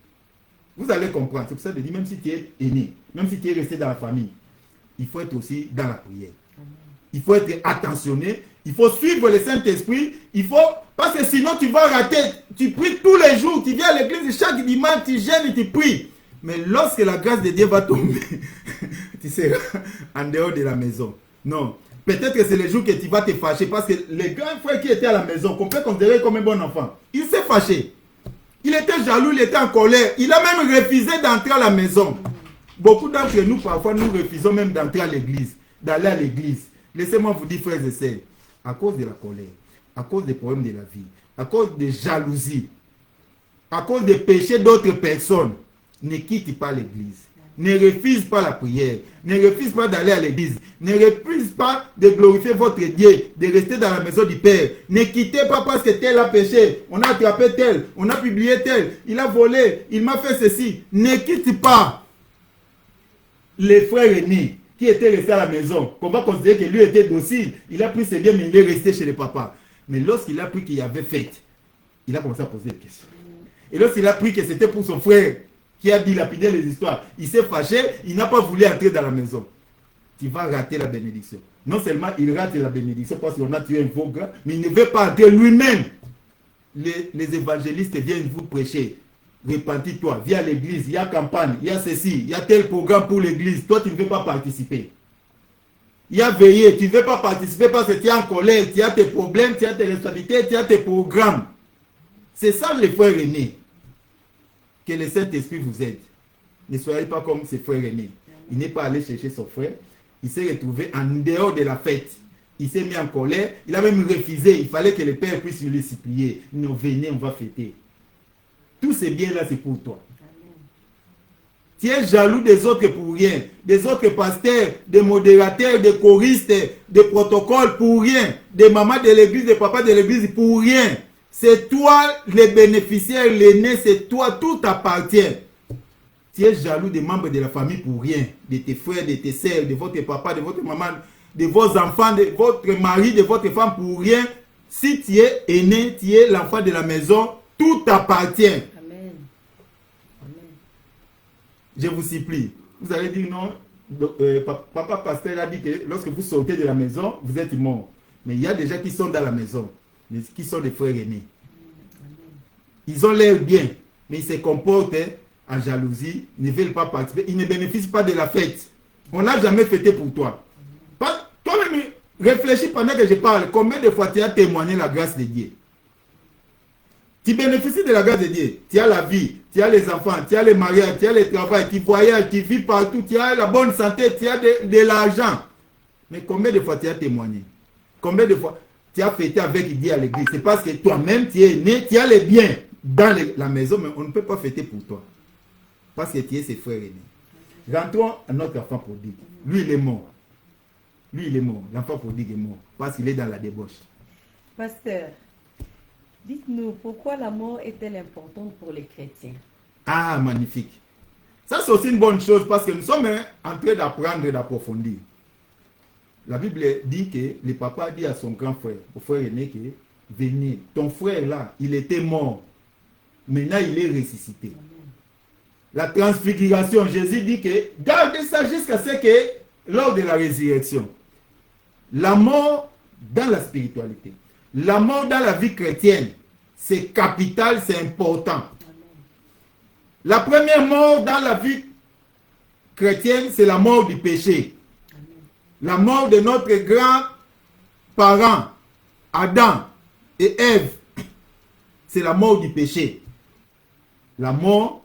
Vous allez comprendre. C'est pour ça que je dis, même si tu es aîné, même si tu es resté dans la famille, il faut être aussi dans la prière. Il faut être attentionné. Il faut suivre le Saint-Esprit. Il faut, parce que sinon tu vas rater. Tu pries tous les jours. Tu viens à l'église chaque dimanche. Tu gênes et tu pries. Mais lorsque la grâce de Dieu va tomber, tu seras en dehors de la maison. Non. Peut-être que c'est le jour que tu vas te fâcher. Parce que le grand frère qui était à la maison, qu'on peut considérer comme un bon enfant, il s'est fâché. Il était jaloux, il était en colère. Il a même refusé d'entrer à la maison. Beaucoup d'entre nous, parfois, nous refusons même d'entrer à l'église, d'aller à l'église. Laissez-moi vous dire, frères et sœurs, à cause de la colère, à cause des problèmes de la vie, à cause de jalousie, à cause des péchés d'autres personnes, ne quitte pas l'église. Ne refuse pas la prière. Ne refuse pas d'aller à l'église. Ne refuse pas de glorifier votre Dieu, de rester dans la maison du Père. Ne quittez pas parce que tel a péché. On a attrapé tel. On a publié tel. Il a volé. Il m'a fait ceci. Ne quitte pas les frères aînés qui étaient restés à la maison. On va considérer que lui était docile. Il a pris ses biens, mais il est resté chez le papa. Mais lorsqu'il a pris qu'il y avait fête, il a commencé à poser des questions. Et lorsqu'il a pris que c'était pour son frère, qui a dilapidé les histoires, il s'est fâché, il n'a pas voulu entrer dans la maison. Tu vas rater la bénédiction. Non seulement il rate la bénédiction parce qu'on a tué un faux gars, mais il ne veut pas entrer lui-même. Les évangélistes viennent vous prêcher. Repentis-toi, viens à l'église, il y a campagne, il y a ceci, il y a tel programme pour l'église. Toi, tu ne veux pas participer. Il y a veillé, tu ne veux pas participer parce que tu es en colère, tu as tes problèmes, tu as tes responsabilités, tu as tes programmes. C'est ça les frères aînés. Que le Saint-Esprit vous aide. Ne soyez pas comme ses frères aînés. Il n'est pas allé chercher son frère. Il s'est retrouvé en dehors de la fête. Il s'est mis en colère. Il a même refusé. Il fallait que le Père puisse lui supplier. Non, venez, on va fêter. Tous ces biens-là, c'est pour toi. Tu es jaloux des autres pour rien. Des autres pasteurs, des modérateurs, des choristes, des protocoles pour rien. Des mamans de l'église, des papas de l'église pour rien. C'est toi le bénéficiaire, l'aîné, c'est toi, tout t'appartient. Tu es jaloux des membres de la famille pour rien. De tes frères, de tes sœurs, de votre papa, de votre maman, de vos enfants, de votre mari, de votre femme pour rien. Si tu es aîné, tu es l'enfant de la maison, tout t'appartient. Amen. Amen. Je vous supplie. Vous allez dire non. Papa pasteur a dit que lorsque vous sortez de la maison, vous êtes mort. Mais il y a des gens qui sont dans la maison, qui sont des frères aînés. Ils ont l'air bien, mais ils se comportent en jalousie, ne veulent pas participer, ils ne bénéficient pas de la fête. On n'a jamais fêté pour toi. Toi-même, réfléchis pendant que je parle, combien de fois tu as témoigné la grâce de Dieu? Tu bénéficies de la grâce de Dieu. Tu as la vie, tu as les enfants, tu as les mariages, tu as le travail, tu voyages, tu vis partout, tu as la bonne santé, tu as de l'argent. Mais combien de fois tu as témoigné? Combien de fois tu as fêté avec Dieu à l'église? C'est parce que toi-même, tu es né, tu as les biens dans la maison, mais on ne peut pas fêter pour toi. Parce que tu es ses frères aînés. Rentrons à notre enfant prodigue. Lui, il est mort. Lui, il est mort. L'enfant prodigue est mort. Parce qu'il est dans la débauche. Pasteur, dites-nous, pourquoi la mort est-elle importante pour les chrétiens? Ah, magnifique. Ça, c'est aussi une bonne chose parce que nous sommes en train d'apprendre et d'approfondir. La Bible dit que le papa dit à son grand frère, au frère aîné, que venez, ton frère là, il était mort. Maintenant, il est ressuscité. La transfiguration, Jésus dit que gardez ça jusqu'à ce que, lors de la résurrection, la mort dans la spiritualité, la mort dans la vie chrétienne, c'est capital, c'est important. La première mort dans la vie chrétienne, c'est la mort du péché. La mort de notre grand-parent, Adam et Ève, c'est la mort du péché. La mort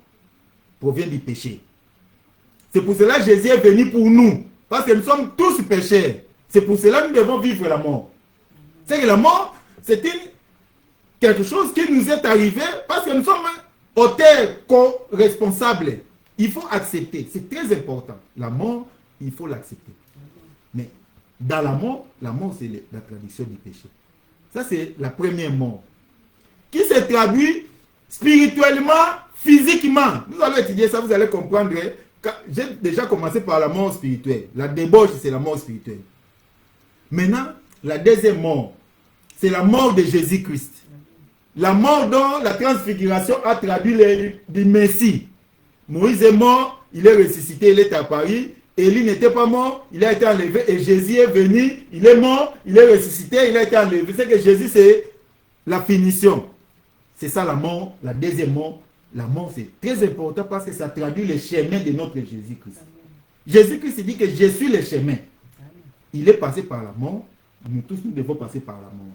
provient du péché. C'est pour cela que Jésus est venu pour nous. Parce que nous sommes tous pécheurs. C'est pour cela que nous devons vivre la mort. C'est que la mort, c'est quelque chose qui nous est arrivé parce que nous sommes auteurs co-responsables Il faut accepter, c'est très important. La mort, il faut l'accepter. Mais dans la mort c'est la traduction du péché. Ça c'est la première mort. Qui se traduit spirituellement, physiquement. Nous allons étudier ça, vous allez comprendre. J'ai déjà commencé par la mort spirituelle. La débauche, c'est la mort spirituelle. Maintenant, la deuxième mort, c'est la mort de Jésus-Christ. La mort dont la transfiguration a traduit le Messie. Moïse est mort, il est ressuscité, il est apparu. Élie n'était pas mort, il a été enlevé. Et Jésus est venu, il est mort, il est ressuscité, il a été enlevé. C'est que Jésus, c'est la finition. C'est ça la mort, la deuxième mort. La mort, c'est très important parce que ça traduit le chemin de notre Jésus-Christ. Jésus-Christ dit que je suis le chemin. Il est passé par la mort. Nous tous, nous devons passer par la mort.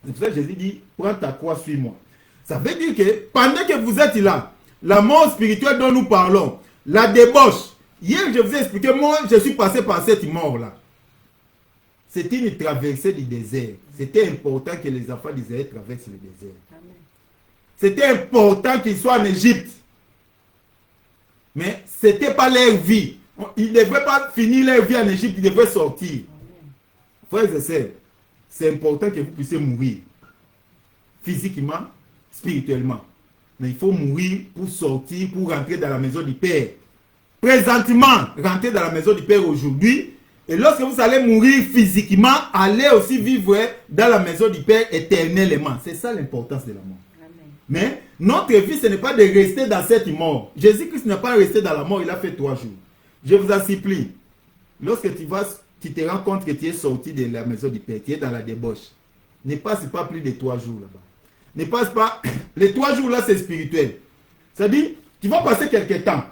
C'est pour ça que Jésus dit, prends ta croix, suis-moi. Ça veut dire que pendant que vous êtes là, la mort spirituelle dont nous parlons, la débauche, hier je vous ai expliqué, moi je suis passé par cette mort-là. C'était une traversée du désert. C'était important que les enfants d'Israël traversent le désert. C'était important qu'ils soient en Égypte. Mais ce n'était pas leur vie. Ils ne devaient pas finir leur vie en Égypte, ils devaient sortir. Frères et sœurs, c'est important que vous puissiez mourir. Physiquement, spirituellement. Mais il faut mourir pour sortir, pour rentrer dans la maison du Père. Présentement, rentrer dans la maison du Père aujourd'hui. Et lorsque vous allez mourir physiquement, allez aussi vivre dans la maison du Père éternellement. C'est ça l'importance de la mort. Amen. Mais notre vie, ce n'est pas de rester dans cette mort. Jésus-Christ n'est pas resté dans la mort, il a fait 3 jours. Je vous en supplie, lorsque tu te rends compte que tu es sorti de la maison du Père, tu es dans la débauche, ne passe pas plus de 3 jours là-bas. Ne passe pas, les 3 jours là c'est spirituel. C'est-à-dire, tu vas passer quelques temps.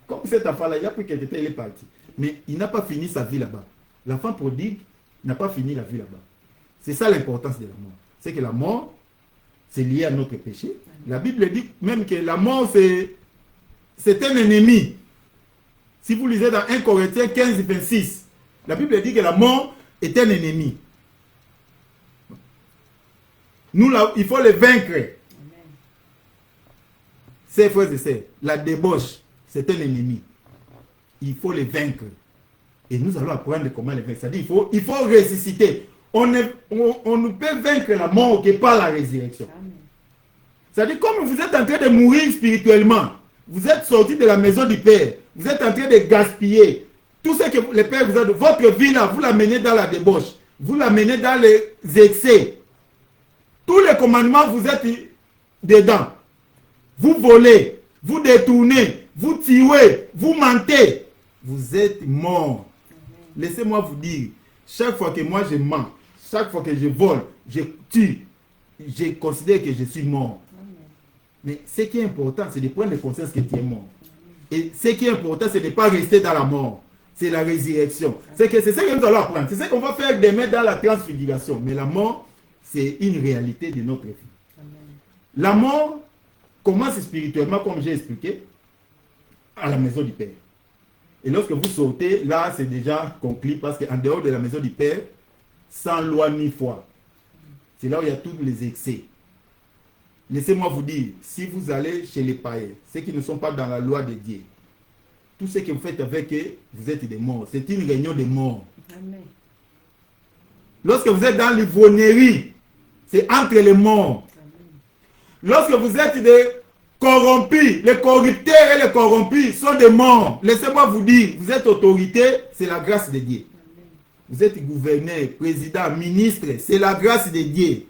Comme cet enfant-là, il a pris quelques temps, il est parti. Mais il n'a pas fini sa vie là-bas. L'enfant prodigue n'a pas fini la vie là-bas. C'est ça l'importance de la mort. C'est que la mort, c'est lié à notre péché. La Bible dit même que la mort, c'est un ennemi. Si vous lisez dans 1 Corinthiens 15, 26, la Bible dit que la mort est un ennemi. Il faut le vaincre. C'est frères et sœurs, la débauche, c'est un ennemi. Il faut le vaincre. Et nous allons apprendre comment le vaincre. C'est-à-dire il faut ressusciter. On ne peut vaincre la mort que par la résurrection. C'est-à-dire comme vous êtes en train de mourir spirituellement, vous êtes sorti de la maison du Père, vous êtes en train de gaspiller. Tout ce que le Père vous a donné, votre vie là, vous l'amenez dans la débauche. Vous l'amenez dans les excès. Tous les commandements, vous êtes dedans. Vous volez, vous détournez, vous tuez, vous mentez. Vous êtes mort. Laissez-moi vous dire, chaque fois que moi je mens, chaque fois que je vole, je tue, je considère que je suis mort. Mais ce qui est important, c'est de prendre conscience que tu es mort. Et ce qui est important, c'est de ne pas rester dans la mort. C'est la résurrection. C'est ça que nous allons apprendre. C'est ça qu'on va faire demain dans la transfiguration. Mais la mort, c'est une réalité de notre vie. La mort commence spirituellement, comme j'ai expliqué, à la maison du Père. Et lorsque vous sautez, là, c'est déjà conclu, parce qu'en dehors de la maison du Père, sans loi ni foi, c'est là où il y a tous les excès. Laissez-moi vous dire, si vous allez chez les païens, ceux qui ne sont pas dans la loi de Dieu, tout ce que vous faites avec eux, vous êtes des morts. C'est une réunion de morts. Amen. Lorsque vous êtes dans l'ivrognerie, c'est entre les morts. Amen. Lorsque vous êtes des corrompus, les corrupteurs et les corrompus sont des morts. Laissez-moi vous dire, vous êtes autorité, c'est la grâce de Dieu. Amen. Vous êtes gouverneur, président, ministre, c'est la grâce de Dieu.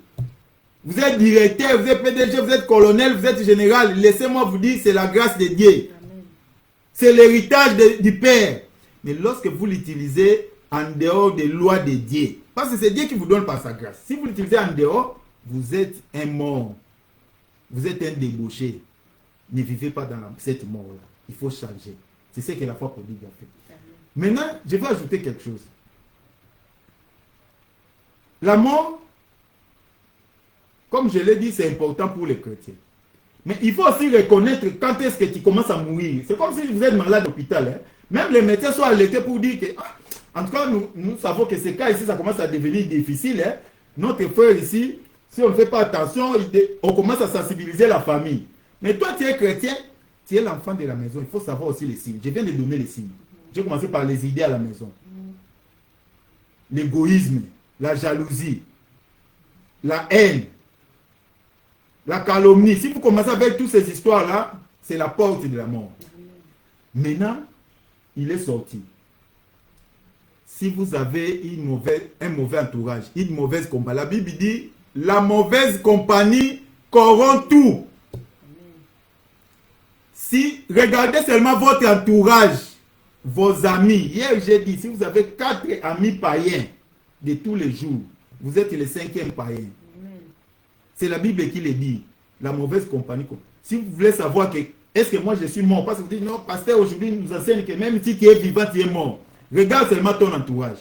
Vous êtes directeur, vous êtes PDG, vous êtes colonel, vous êtes général. Laissez-moi vous dire, c'est la grâce de Dieu. Amen. C'est l'héritage du Père. Mais lorsque vous l'utilisez en dehors des lois de Dieu, parce que c'est Dieu qui vous donne par sa grâce. Si vous l'utilisez en dehors, vous êtes un mort. Vous êtes un débauché. Ne vivez pas dans cette mort-là. Il faut changer. C'est ce que la foi prodigue a fait. Amen. Maintenant, je vais ajouter quelque chose. La mort, comme je l'ai dit, c'est important pour les chrétiens. Mais il faut aussi reconnaître quand est-ce que tu commences à mourir. C'est comme si vous êtes malade à l'hôpital. Hein. Même les médecins sont alertés pour dire que, en tout cas, nous savons que ces cas ici, ça commence à devenir difficile. Hein. Notre frère ici, si on ne fait pas attention, on commence à sensibiliser la famille. Mais toi, tu es chrétien, tu es l'enfant de la maison, il faut savoir aussi les signes. Je viens de donner les signes. J'ai commencé par les idées à la maison. L'égoïsme, la jalousie, la haine, la calomnie. Si vous commencez avec toutes ces histoires-là, c'est la porte de la mort. Maintenant, il est sorti. Si vous avez un mauvais entourage, une mauvaise compagnie, la Bible dit, la mauvaise compagnie corrompt tout. Si, regardez seulement votre entourage, vos amis. Hier, j'ai dit, si vous avez 4 amis païens de tous les jours, vous êtes le 5e païen. C'est la Bible qui le dit. La mauvaise compagnie. Si vous voulez savoir que, est-ce que moi je suis mort? Parce que vous dites, non, pasteur, aujourd'hui, nous enseigne que même si tu es vivant, tu es mort. Regarde seulement ton entourage.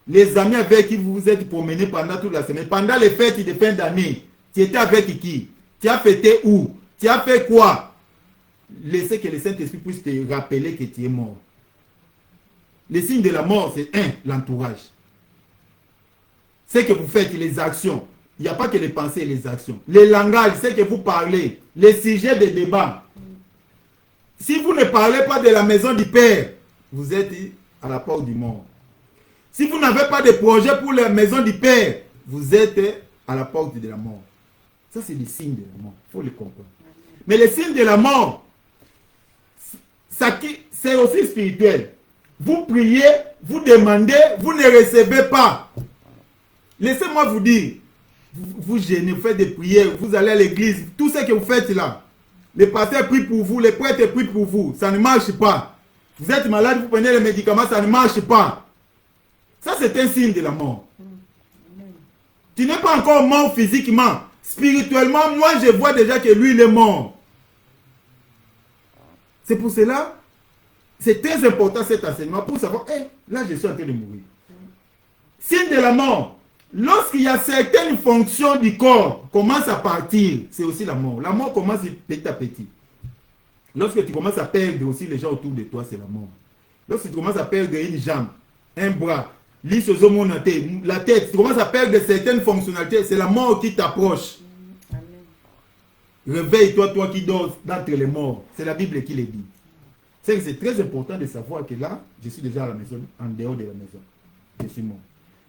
Les amis avec qui vous vous êtes promenés pendant toute la semaine, pendant les fêtes de fin d'année, tu étais avec qui? Tu as fêté où? Tu as fait quoi? Laissez que le Saint-Esprit puisse te rappeler que tu es mort. Le signe de la mort, c'est l'entourage. Ce que vous faites, les actions. Il n'y a pas que les pensées et les actions. Les langages, c'est que vous parlez. Les sujets de débat. Si vous ne parlez pas de la maison du Père, vous êtes à la porte du mort. Si vous n'avez pas de projet pour la maison du Père, vous êtes à la porte de la mort. Ça, c'est les signes de la mort. Il faut le comprendre. Mais les signes de la mort, c'est aussi spirituel. Vous priez, vous demandez, vous ne recevez pas. Laissez-moi vous dire, vous gênez, vous faites des prières, vous allez à l'église, tout ce que vous faites là, les pasteurs prient pour vous, les prêtres prient pour vous, ça ne marche pas. Vous êtes malade, vous prenez les médicaments, ça ne marche pas. Ça, c'est un signe de la mort. Tu n'es pas encore mort physiquement. Spirituellement, moi, je vois déjà que lui, il est mort. C'est pour cela, c'est très important cet enseignement pour savoir, là, je suis en train de mourir. Signe de la mort. Lorsqu'il y a certaines fonctions du corps qui commencent à partir, c'est aussi la mort. La mort commence petit à petit. Lorsque tu commences à perdre aussi les gens autour de toi, c'est la mort. Lorsque tu commences à perdre une jambe, un bras, la tête, tu commences à perdre certaines fonctionnalités, c'est la mort qui t'approche. Réveille-toi, toi qui dors d'entre les morts. C'est la Bible qui le dit. C'est très important de savoir que là, je suis déjà à la maison, en dehors de la maison. Je suis mort.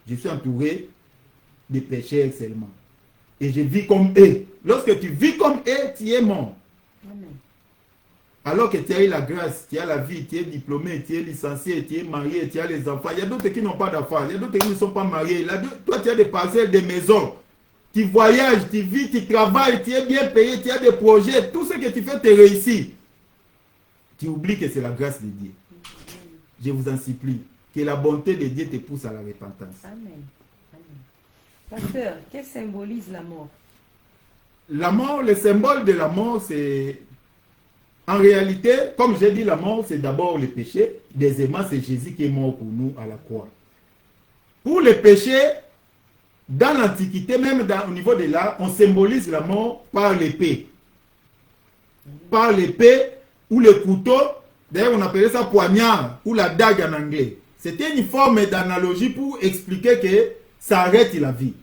Je suis entouré de pécheurs seulement. Et je vis comme eux. Lorsque tu vis comme eux, tu es mort. Amen. Alors que tu as eu la grâce, tu as la vie, tu es diplômé, tu es licencié, tu es marié, tu as les enfants. Il y a d'autres qui n'ont pas d'enfants, il y a d'autres qui ne sont pas mariés. Là, toi, tu as des parcelles, des maisons. Tu voyages, tu vis, tu travailles, tu es bien payé, tu as des projets. Tout ce que tu fais te réussit. Tu oublies que c'est la grâce de Dieu. Je vous en supplie. Que la bonté de Dieu te pousse à la repentance. Amen. Pasteur, qu'est-ce que symbolise la mort? La mort, le symbole de la mort, c'est... En réalité, comme j'ai dit, la mort, c'est d'abord le péché. Deuxièmement, c'est Jésus qui est mort pour nous à la croix. Pour le péché, dans l'Antiquité, même au niveau de l'art, on symbolise la mort par l'épée. Par l'épée ou le couteau. D'ailleurs, on appelait ça poignard ou la dague en anglais. C'était une forme d'analogie pour expliquer que ça arrête la vie.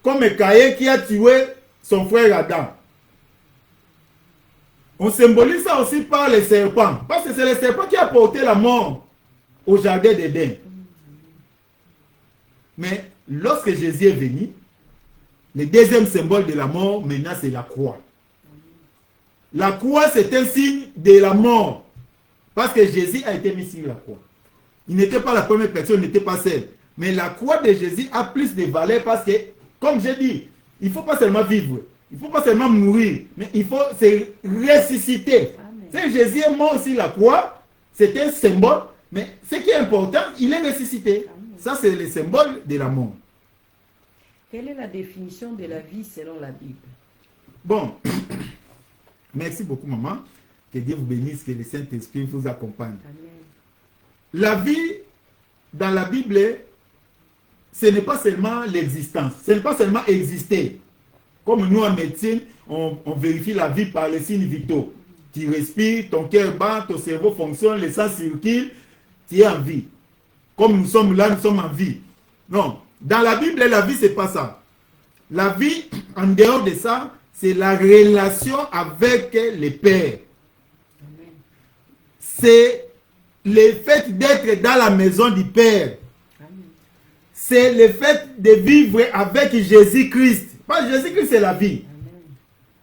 Comme Caïn qui a tué son frère Adam. On symbolise ça aussi par les serpents. Parce que c'est le serpent qui a porté la mort au jardin d'Éden. Mais lorsque Jésus est venu, le deuxième symbole de la mort, maintenant, c'est la croix. La croix, c'est un signe de la mort. Parce que Jésus a été mis sur la croix. Il n'était pas la première personne, il n'était pas seul. Mais la croix de Jésus a plus de valeur parce que, comme j'ai dit, il ne faut pas seulement vivre. Il ne faut pas seulement mourir. Mais il faut se ressusciter. Si Jésus est mort sur la croix, c'est un symbole. Mais ce qui est important, il est ressuscité. Amen. Ça, c'est le symbole de la mort. Quelle est la définition de la vie selon la Bible? Bon, merci beaucoup, maman. Que Dieu vous bénisse, que le Saint-Esprit vous accompagne. Amen. La vie, dans la Bible, ce n'est pas seulement l'existence. Ce n'est pas seulement exister. Comme nous, en médecine, on vérifie la vie par les signes vitaux. Tu respires, ton cœur bat, ton cerveau fonctionne, le sang circule, tu es en vie. Comme nous sommes là, nous sommes en vie. Non. Dans la Bible, la vie, ce n'est pas ça. La vie, en dehors de ça, c'est la relation avec les pères. Amen. C'est le fait d'être dans la maison du Père. Amen. C'est le fait de vivre avec Jésus-Christ. Parce que Jésus-Christ, c'est la vie. Amen.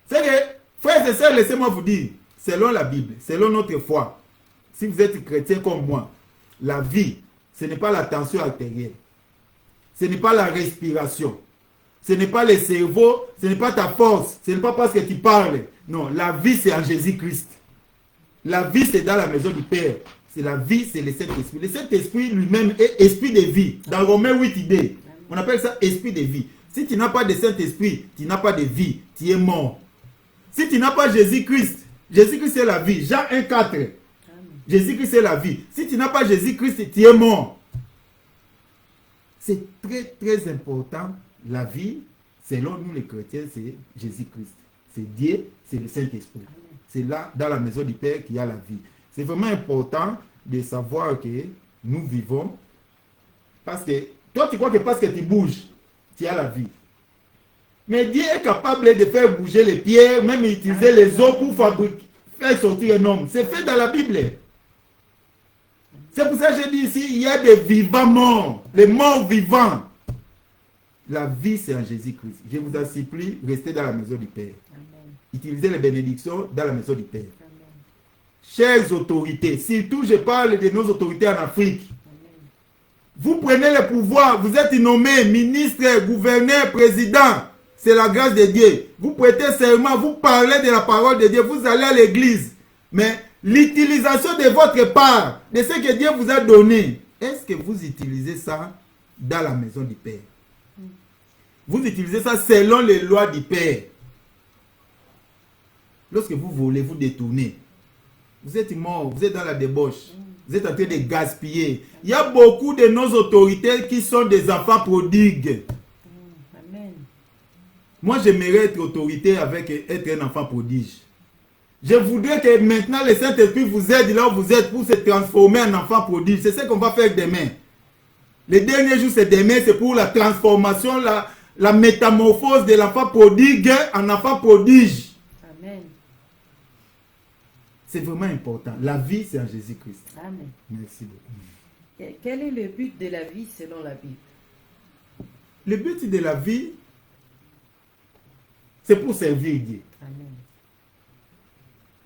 C'est que, frères et sœurs, laissez-moi vous dire, selon la Bible, selon notre foi, si vous êtes chrétien comme moi, la vie, ce n'est pas la tension artérielle. Ce n'est pas la respiration. Ce n'est pas le cerveau, ce n'est pas ta force, ce n'est pas parce que tu parles. Non, la vie, c'est en Jésus-Christ. La vie, c'est dans la maison du Père. C'est la vie, c'est le Saint-Esprit. Le Saint-Esprit lui-même est esprit de vie. Dans Romains 8, on appelle ça esprit de vie. Si tu n'as pas de Saint-Esprit, tu n'as pas de vie. Tu es mort. Si tu n'as pas Jésus-Christ, Jésus-Christ c'est la vie. Jean 1,4. Jésus-Christ c'est la vie. Si tu n'as pas Jésus-Christ, tu es mort. C'est très très important. La vie, selon nous les chrétiens, c'est Jésus-Christ. C'est Dieu, c'est le Saint-Esprit. C'est là, dans la maison du Père, qu'il y a la vie. C'est vraiment important de savoir que nous vivons. Parce que toi, tu crois que parce que tu bouges, tu as la vie. Mais Dieu est capable de faire bouger les pierres, même utiliser les eaux pour faire sortir un homme. C'est fait dans la Bible. C'est pour ça que je dis ici, il y a des vivants morts, les morts vivants. La vie, c'est en Jésus-Christ. Je vous en supplie, restez dans la maison du Père. Amen. Utilisez les bénédictions dans la maison du Père. Amen. Chères autorités, surtout je parle de nos autorités en Afrique. Amen. Vous prenez le pouvoir, vous êtes nommé ministre, gouverneur, président. C'est la grâce de Dieu. Vous prêtez serment, vous parlez de la parole de Dieu, vous allez à l'église. Mais l'utilisation de votre part, de ce que Dieu vous a donné, est-ce que vous utilisez ça dans la maison du Père? Vous utilisez ça selon les lois du Père. Lorsque vous volez, vous détournez. Vous êtes mort, vous êtes dans la débauche. Vous êtes en train de gaspiller. Il y a beaucoup de nos autorités qui sont des enfants prodigues. Amen. Moi, j'aimerais être autorité avec être un enfant prodige. Je voudrais que maintenant le Saint-Esprit vous aide là où vous êtes pour se transformer en enfant prodige. C'est ce qu'on va faire demain. Le dernier jour, c'est demain, c'est pour la transformation, la métamorphose de l'enfant prodigue en enfant prodige. Amen. C'est vraiment important. La vie, c'est en Jésus-Christ. Amen. Merci beaucoup. Quel est le but de la vie selon la Bible? Le but de la vie, c'est pour servir Dieu. Amen.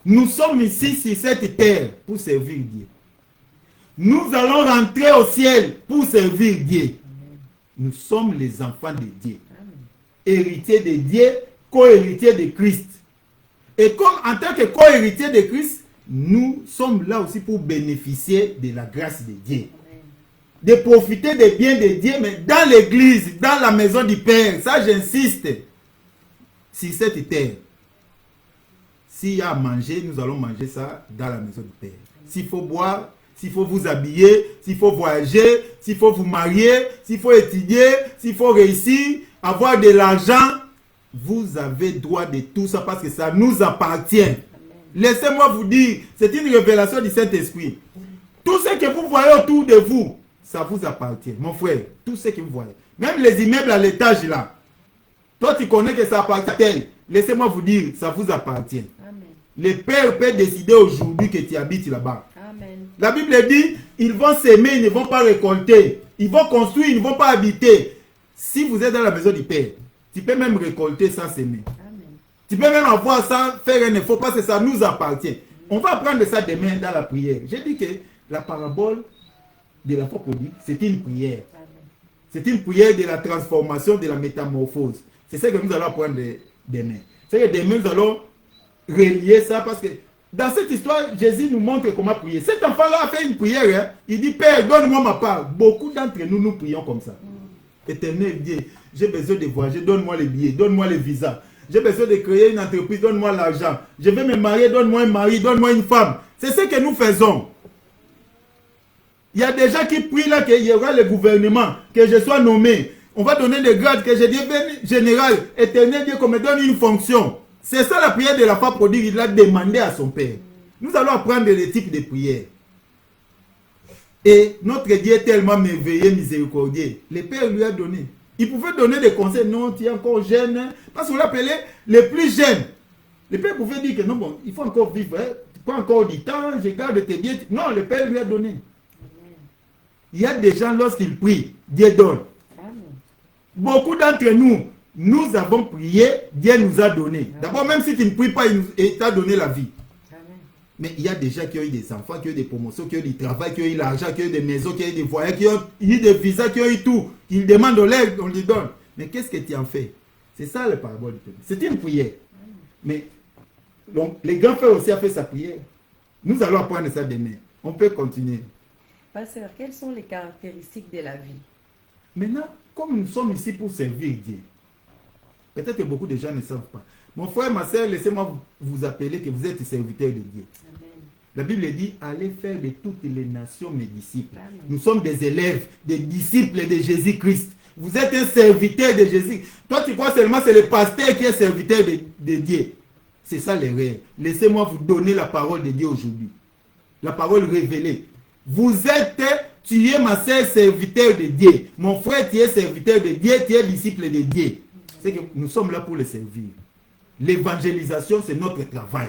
Nous sommes ici sur cette terre pour servir Dieu. Nous allons rentrer au ciel pour servir Dieu. Amen. Nous sommes les enfants de Dieu. Amen. Héritiers de Dieu, co-héritiers de Christ. Et comme en tant que co-héritiers de Christ, nous sommes là aussi pour bénéficier de la grâce de Dieu. Amen. De profiter des biens de Dieu, mais dans l'église, dans la maison du Père. Ça, j'insiste. Sur cette terre, s'il y a à manger, nous allons manger ça dans la maison du Père. S'il faut boire, s'il faut vous habiller, s'il faut voyager, s'il faut vous marier, s'il faut étudier, s'il faut réussir, avoir de l'argent, vous avez droit de tout ça parce que ça nous appartient. Amen. Laissez-moi vous dire, c'est une révélation du Saint-Esprit. Tout ce que vous voyez autour de vous, ça vous appartient. Mon frère, tout ce que vous voyez. Même les immeubles à l'étage là. Toi, tu connais que ça appartient. Laissez-moi vous dire, ça vous appartient. Amen. Le Père peut décider aujourd'hui que tu habites là-bas. Amen. La Bible dit, ils vont s'aimer, ils ne vont pas récolter. Ils vont construire, ils ne vont pas habiter. Si vous êtes dans la maison du Père, tu peux même récolter sans s'aimer. Amen. Tu peux même avoir sans faire un effort parce que ça nous appartient. On va apprendre ça demain dans la prière. J'ai dit que la parabole de l'enfant prodigue, c'est une prière. Amen. C'est une prière de la transformation, de la métamorphose. C'est ce que nous allons apprendre demain. C'est que demain, nous allons relier ça parce que dans cette histoire, Jésus nous montre comment prier. Cet enfant-là a fait une prière. Hein? Il dit, Père, donne-moi ma part. Beaucoup d'entre nous, nous prions comme ça. Éternel Dieu, j'ai besoin de voyager, donne-moi les billets, donne-moi les visas. J'ai besoin de créer une entreprise, donne-moi l'argent. Je vais me marier, donne-moi un mari, donne-moi une femme. C'est ce que nous faisons. Il y a des gens qui prient là qu'il y aura le gouvernement, que je sois nommé. On va donner des grades, que je devienne général. Éternel Dieu, qu'on me donne une fonction. C'est ça la prière de la femme prodigue. Il l'a demandé à son père. Nous allons apprendre les types de prières. Et notre Dieu est tellement merveilleux, miséricordieux. Le Père lui a donné. Il pouvait donner des conseils. Non, tu es encore jeune. Parce que vous l'appelez les plus jeunes. Le père pouvait dire que non, bon, il faut encore vivre. Hein. Tu prends encore du temps, je garde tes biens. Non, le père lui a donné. Amen. Il y a des gens, lorsqu'ils prient, Dieu donne. Amen. Beaucoup d'entre nous, nous avons prié, Dieu nous a donné. D'abord, même si tu ne pries pas, il t'a donné la vie. Amen. Mais il y a des gens qui ont eu des enfants, qui ont eu des promotions, qui ont eu du travail, qui ont eu l'argent, qui ont eu des maisons, qui ont eu des voyages, qui ont eu des visas, qui ont eu tout. Ils demandent de l'aide, on lui donne. Mais qu'est-ce que tu en fais? C'est ça le parabole du peuple. C'est une prière. Mais donc, les grands frères aussi ont fait sa prière. Nous allons apprendre ça demain. On peut continuer. Pasteur, quelles sont les caractéristiques de la vie? Maintenant, comme nous sommes ici pour servir Dieu, peut-être que beaucoup de gens ne savent pas. Mon frère, ma soeur, laissez-moi vous appeler que vous êtes serviteurs de Dieu. Amen. La Bible dit, allez faire de toutes les nations mes disciples. Amen. Nous sommes des élèves, des disciples de Jésus-Christ. Vous êtes un serviteur de Jésus. Toi, tu crois seulement que c'est le pasteur qui est serviteur de Dieu. C'est ça l'erreur. Laissez-moi vous donner la parole de Dieu aujourd'hui. La parole révélée. Vous êtes, tu es ma sœur serviteur de Dieu. Mon frère, tu es serviteur de Dieu, tu es disciple de Dieu. C'est que nous sommes là pour le servir. L'évangélisation, c'est notre travail.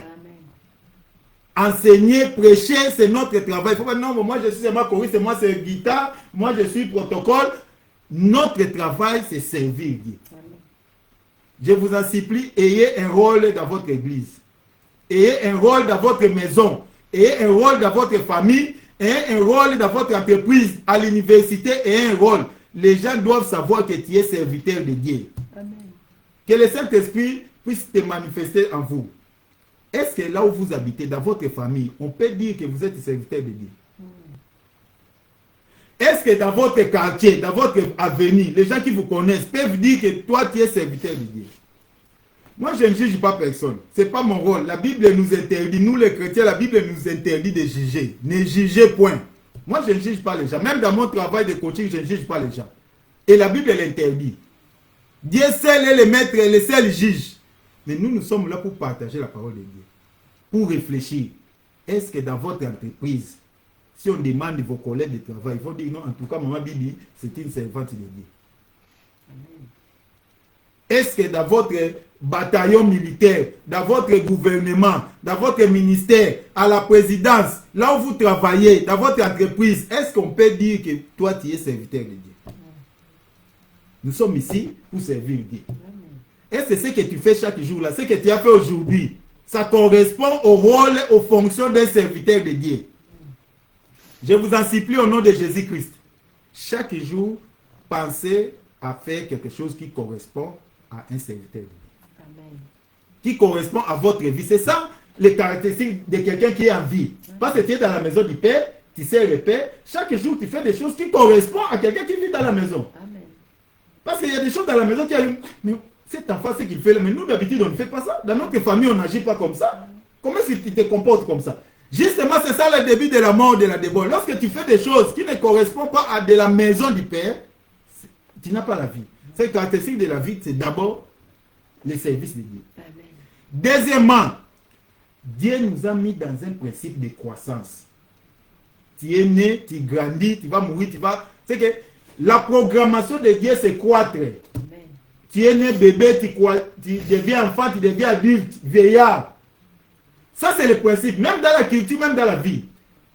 Amen. Enseigner, prêcher, c'est notre travail. Il faut pas dire, non, moi je suis seulement choriste, moi c'est guitare, moi je suis protocole. Notre travail, c'est servir Dieu. Je vous en supplie, ayez un rôle dans votre église. Ayez un rôle dans votre maison. Ayez un rôle dans votre famille. Ayez un rôle dans votre entreprise, à l'université. Ayez un rôle. Les gens doivent savoir que tu es serviteur de Dieu. Amen. Que le Saint-Esprit puisse te manifester en vous. Est-ce que là où vous habitez, dans votre famille, on peut dire que vous êtes serviteur de Dieu? Est-ce que dans votre quartier, dans votre avenue, les gens qui vous connaissent peuvent dire que toi, tu es serviteur de Dieu? Moi, je ne juge pas personne. Ce n'est pas mon rôle. La Bible nous interdit, nous les chrétiens, la Bible nous interdit de juger. Ne jugez point. Moi, je ne juge pas les gens. Même dans mon travail de coaching, je ne juge pas les gens. Et la Bible l'interdit. Dieu seul est le maître et le seul juge. Mais nous sommes là pour partager la parole de Dieu. Pour réfléchir. Est-ce que dans votre entreprise, si on demande vos collègues de travail, ils vont dire non, en tout cas, maman Bibi, c'est une servante de Dieu. Est-ce que dans votre bataillon militaire, dans votre gouvernement, dans votre ministère, à la présidence, là où vous travaillez, dans votre entreprise, est-ce qu'on peut dire que toi, tu es serviteur de Dieu? Nous sommes ici pour servir Dieu. Est-ce que ce que tu fais chaque jour, là, ce que tu as fait aujourd'hui, ça correspond au rôle, aux fonctions d'un serviteur de Dieu? Je vous en supplie au nom de Jésus-Christ. Chaque jour, pensez à faire quelque chose qui correspond à un serviteur de Dieu. Amen. Qui correspond à votre vie. C'est ça les caractéristiques de quelqu'un qui est en vie. Parce que tu es dans la maison du Père, tu sers le Père. Chaque jour, tu fais des choses qui correspondent à quelqu'un qui vit dans la maison. Amen. Parce qu'il y a des choses dans la maison qui arrivent. Mais cet enfant, ce qu'il fait là, mais nous, d'habitude, on ne fait pas ça. Dans notre famille, on n'agit pas comme ça. Comment est-ce que tu te comportes comme ça? Justement, c'est ça le début de la mort, de la débauche. Lorsque tu fais des choses qui ne correspondent pas à de la maison du Père, tu n'as pas la vie. Cette caractéristique de la vie, c'est d'abord le service de Dieu. Amen. Deuxièmement, Dieu nous a mis dans un principe de croissance. Tu es né, tu grandis, tu vas mourir, tu vas... C'est que la programmation de Dieu, c'est croître. Amen. Tu es né bébé, tu deviens enfant, tu deviens adulte, vieillard. Ça, c'est le principe, même dans la culture, même dans la vie.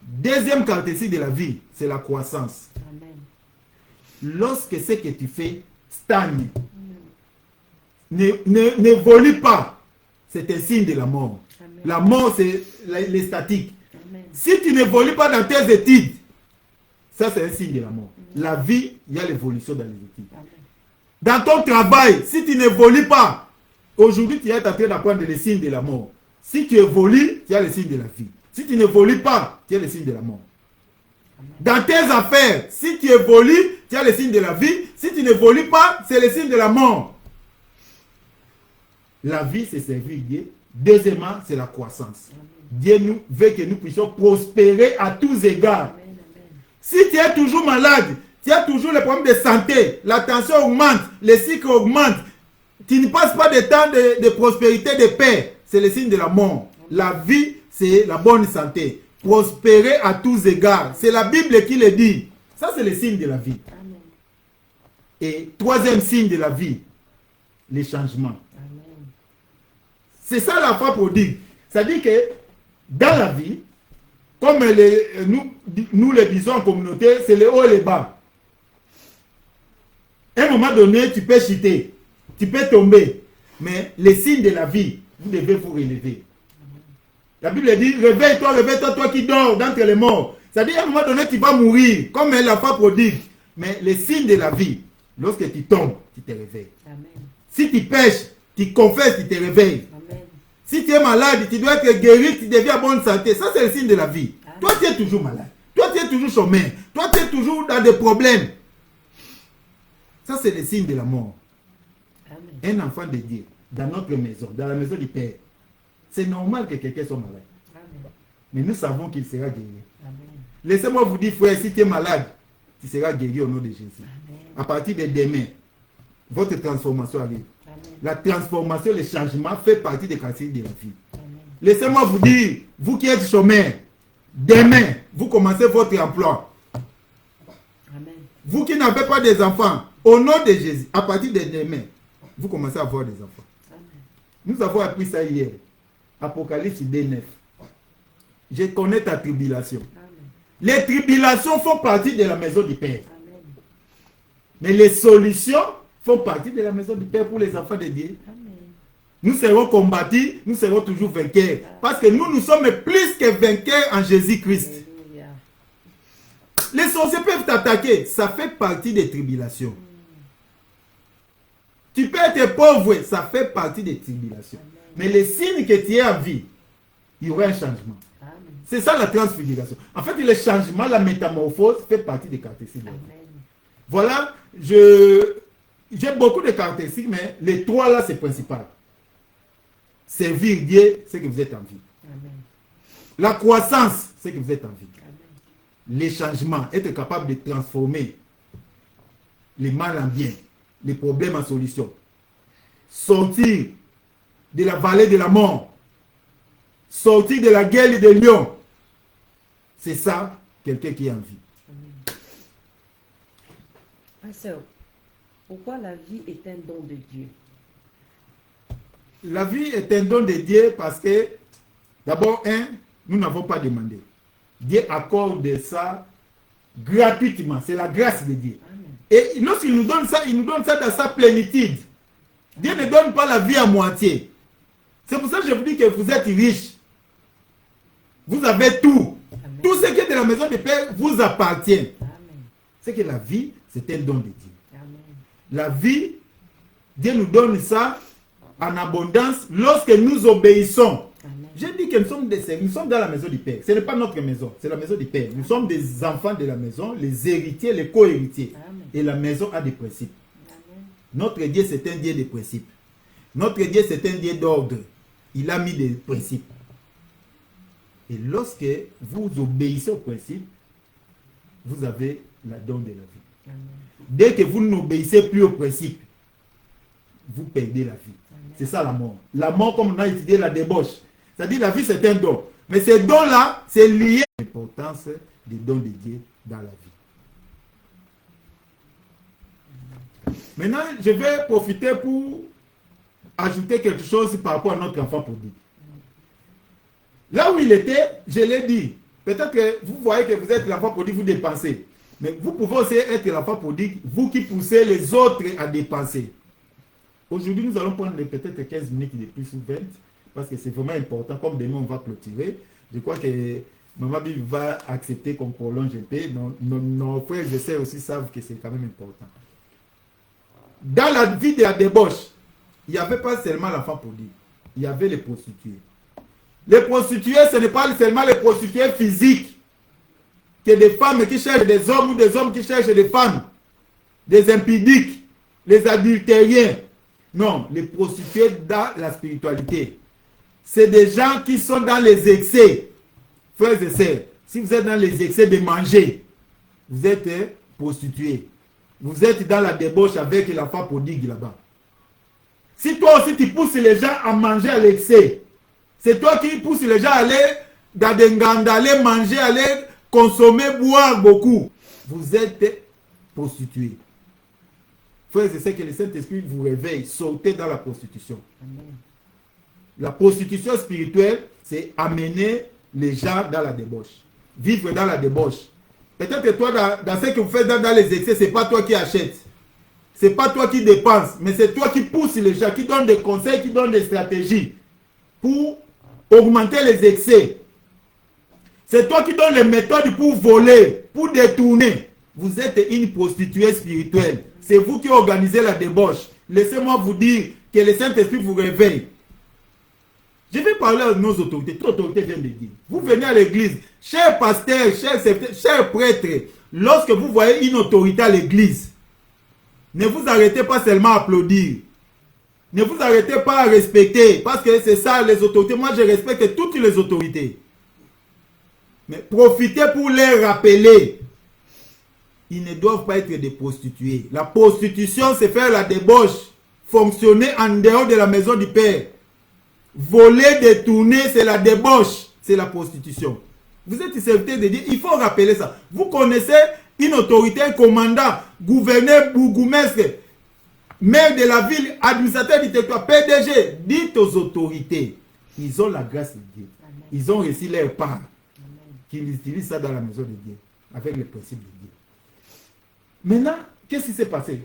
Deuxième caractéristique de la vie, c'est la croissance. Amen. Lorsque ce que tu fais stagne, n'évolue pas, c'est un signe de la mort. Amen. La mort, c'est les statiques. Amen. Si tu n'évolues pas dans tes études, ça, c'est un signe de la mort. Amen. La vie, il y a l'évolution dans les études. Amen. Dans ton travail, si tu n'évolues pas, aujourd'hui, tu es en train d'apprendre les signes de la mort. Si tu évolues, tu as le signe de la vie. Si tu n'évolues pas, tu as le signe de la mort. Dans tes affaires, si tu évolues, tu as le signe de la vie. Si tu n'évolues pas, c'est le signe de la mort. La vie, c'est servir Dieu. Deuxièmement, c'est la croissance. Amen. Dieu nous veut que nous puissions prospérer à tous égards. Amen, amen. Si tu es toujours malade, tu as toujours les problèmes de santé, la tension augmente, les cycles augmentent, tu ne passes pas de temps de prospérité, de paix. C'est le signe de la mort. La vie, c'est la bonne santé. Prospérer à tous égards. C'est la Bible qui le dit. Ça, c'est le signe de la vie. Amen. Et troisième signe de la vie, les changements. Amen. C'est ça la foi prodigue. C'est-à-dire que dans la vie, comme nous le disons en communauté, c'est les hauts et les bas. À un moment donné, tu peux chuter, tu peux tomber. Mais les signes de la vie, vous devez vous relever. La Bible dit, réveille-toi, toi qui dors d'entre les morts. C'est-à-dire, à un moment donné, tu vas mourir, comme la foi prodigue. Mais les signes de la vie, lorsque tu tombes, tu te réveilles. Amen. Si tu pêches, tu confesses, tu te réveilles. Amen. Si tu es malade, tu dois être guéri, tu deviens en bonne santé. Ça, c'est le signe de la vie. Amen. Toi, tu es toujours malade. Toi, tu es toujours chômeur. Toi, tu es toujours dans des problèmes. Ça, c'est le signe de la mort. Amen. Un enfant de Dieu, dans notre maison, dans la maison du Père, c'est normal que quelqu'un soit malade. Amen. Mais nous savons qu'il sera guéri. Amen. Laissez-moi vous dire, frère, si tu es malade, tu seras guéri au nom de Jésus. Amen. À partir de demain, votre transformation arrive. Amen. La transformation, le changement fait partie des caractéristiques de la vie. Amen. Laissez-moi vous dire, vous qui êtes chômeur, demain, vous commencez votre emploi. Amen. Vous qui n'avez pas des enfants, au nom de Jésus, à partir de demain, vous commencez à avoir des enfants. Amen. Nous avons appris ça hier. Apocalypse 2:9. Je connais ta tribulation. Amen. Les tribulations font partie de la maison du Père. Amen. Mais les solutions font partie de la maison du Père pour les enfants de Dieu. Amen. Nous serons combattus, nous serons toujours vainqueurs. Parce que nous sommes plus que vainqueurs en Jésus-Christ. Alléluia. Les sorciers peuvent t'attaquer. Ça fait partie des tribulations. Tu peux être pauvre, ça fait partie des tribulations. Amen. Mais les signes que tu es en vie, il y aura un changement. Amen. C'est ça la transfiguration. En fait, le changement, la métamorphose fait partie des caractéristiques. Amen. Voilà, j'ai beaucoup de caractéristiques, mais les trois là, c'est principal. Servir Dieu, c'est que vous êtes en vie. Amen. La croissance, c'est que vous êtes en vie. Amen. Les changements, être capable de transformer les mal en bien, les problèmes en solution. Sortir de la vallée de la mort. Sortir de la gueule des lions. C'est ça, quelqu'un qui est en vie. Amen. Pasteur, pourquoi la vie est un don de Dieu? La vie est un don de Dieu parce que, d'abord, nous n'avons pas demandé. Dieu accorde ça gratuitement. C'est la grâce de Dieu. Amen. Et lorsqu'il nous donne ça, il nous donne ça dans sa plénitude. Dieu ne donne pas la vie à moitié. C'est pour ça que je vous dis que vous êtes riche. Vous avez tout. Amen. Tout ce qui est de la maison du Père vous appartient. Amen. C'est que la vie, c'est un don de Dieu. Amen. La vie, Dieu nous donne ça en abondance lorsque nous obéissons. Amen. Je dis que nous sommes dans la maison du Père. Ce n'est pas notre maison, c'est la maison du Père. Nous sommes des enfants de la maison, les héritiers, les co-héritiers. Amen. Et la maison a des principes. Amen. Notre Dieu, c'est un Dieu de principes. Notre Dieu, c'est un Dieu d'ordre. Il a mis des principes. Et lorsque vous obéissez aux principes, vous avez la don de la vie. Amen. Dès que vous n'obéissez plus aux principes, vous perdez la vie. Amen. C'est ça la mort. La mort, comme on a étudié la débauche. C'est-à-dire la vie, c'est un don. Mais ces dons-là, c'est lié à l'importance des dons de Dieu dans la vie. Maintenant, je vais profiter pour ajouter quelque chose par rapport à notre enfant prodigue. Là où il était, je l'ai dit. Peut-être que vous voyez que vous êtes l'enfant prodigue, vous dépensez. Mais vous pouvez aussi être l'enfant prodigue, vous qui poussez les autres à dépenser. Aujourd'hui, nous allons prendre peut-être 15 minutes de plus ou 20, parce que c'est vraiment important. Comme demain, on va clôturer. Je crois que Maman Bible va accepter qu'on prolonge un peu. Nos frères et sœurs aussi savent que c'est quand même important. Dans la vie de la débauche, il n'y avait pas seulement l'enfant prodigue. Il y avait les prostituées. Les prostituées, ce n'est pas seulement les prostituées physiques, que des femmes qui cherchent des hommes ou des hommes qui cherchent des femmes, des impudiques, les adultériens. Non, les prostituées dans la spiritualité. C'est des gens qui sont dans les excès. Frères et sœurs, si vous êtes dans les excès de manger, vous êtes prostitué. Vous êtes dans la débauche avec l'enfant prodigue là-bas. Si toi aussi tu pousses les gens à manger à l'excès, c'est toi qui pousses les gens à aller dans des gangs, aller manger, aller consommer, boire beaucoup. Vous êtes prostitué. frères et sœurs, que le Saint-Esprit vous réveille. Sortez dans la prostitution. Amen. La prostitution spirituelle, c'est amener les gens dans la débauche. Vivre dans la débauche. Peut-être que toi, dans ce que vous faites dans les excès, ce n'est pas toi qui achètes. Ce n'est pas toi qui dépenses, mais c'est toi qui pousse les gens, qui donne des conseils, qui donne des stratégies pour augmenter les excès. C'est toi qui donne les méthodes pour voler, pour détourner. Vous êtes une prostituée spirituelle. C'est vous qui organisez la débauche. Laissez-moi vous dire que le Saint-Esprit vous réveille. Je vais parler à nos autorités. Toute autorité vient de dire. Vous venez à l'église, chers pasteurs, chers prêtres, lorsque vous voyez une autorité à l'église, ne vous arrêtez pas seulement à applaudir. Ne vous arrêtez pas à respecter. Parce que c'est ça les autorités. Moi je respecte toutes les autorités. Mais profitez pour les rappeler. Ils ne doivent pas être des prostituées. La prostitution, c'est faire la débauche. Fonctionner en dehors de la maison du Père. Voler, détourner, c'est la débauche. C'est la prostitution. Vous êtes serviteur de Dieu. Il faut rappeler ça. Vous connaissez une autorité, un commandant, gouverneur, bourgmestre, maire de la ville, administrateur du territoire, PDG. Dites aux autorités. Ils ont la grâce de Dieu. Amen. Ils ont reçu leur part. Amen. Qu'ils utilisent ça dans la maison de Dieu. Avec les principes de Dieu. Maintenant, qu'est-ce qui s'est passé?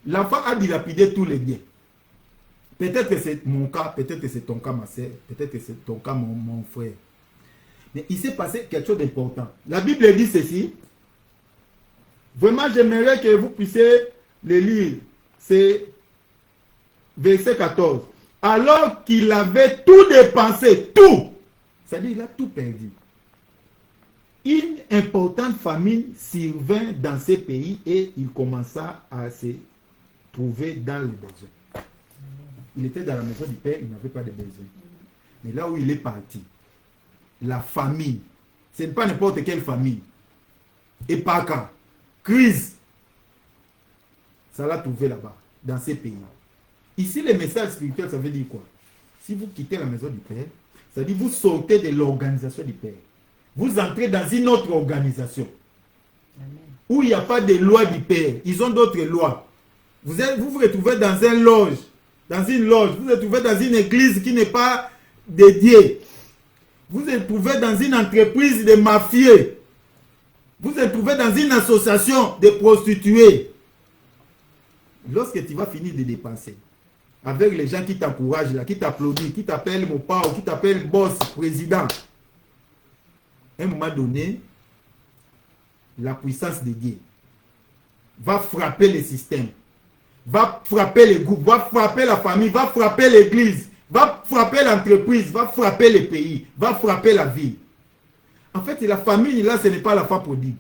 L'enfant a dilapidé tous les biens. Peut-être que c'est mon cas, peut-être que c'est ton cas, ma soeur, peut-être que c'est ton cas, mon frère. Mais il s'est passé quelque chose d'important. La Bible dit ceci. Vraiment, j'aimerais que vous puissiez le lire. C'est verset 14. Alors qu'il avait tout dépensé, tout. C'est-à-dire qu'il a tout perdu. Une importante famine survint dans ces pays et il commença à se trouver dans les besoins. Il était dans la maison du Père, il n'avait pas de besoin. Mais là où il est parti, la famine, ce n'est pas n'importe quelle famine. Et pas quand. Crise. Ça l'a trouvé là-bas, dans ces pays. Ici, le message spirituel, ça veut dire quoi? Si vous quittez la maison du Père, ça veut dire vous sortez de l'organisation du Père. Vous entrez dans une autre organisation. Amen. Où il n'y a pas de loi du Père. Ils ont d'autres lois. Vous vous retrouvez dans une loge. Dans une loge. Vous vous retrouvez dans une église qui n'est pas dédiée. Vous vous retrouvez dans une entreprise de mafieux. Vous vous retrouvez dans une association de prostituées. Lorsque tu vas finir de dépenser, avec les gens qui t'encouragent, là, qui t'applaudissent, qui t'appellent mon père, qui t'appellent boss, président, à un moment donné, la puissance de Dieu va frapper le système, va frapper les groupes, va frapper la famille, va frapper l'église, va frapper l'entreprise, va frapper le pays, va frapper la ville. En fait, la famille, là, ce n'est pas la foi prodigue.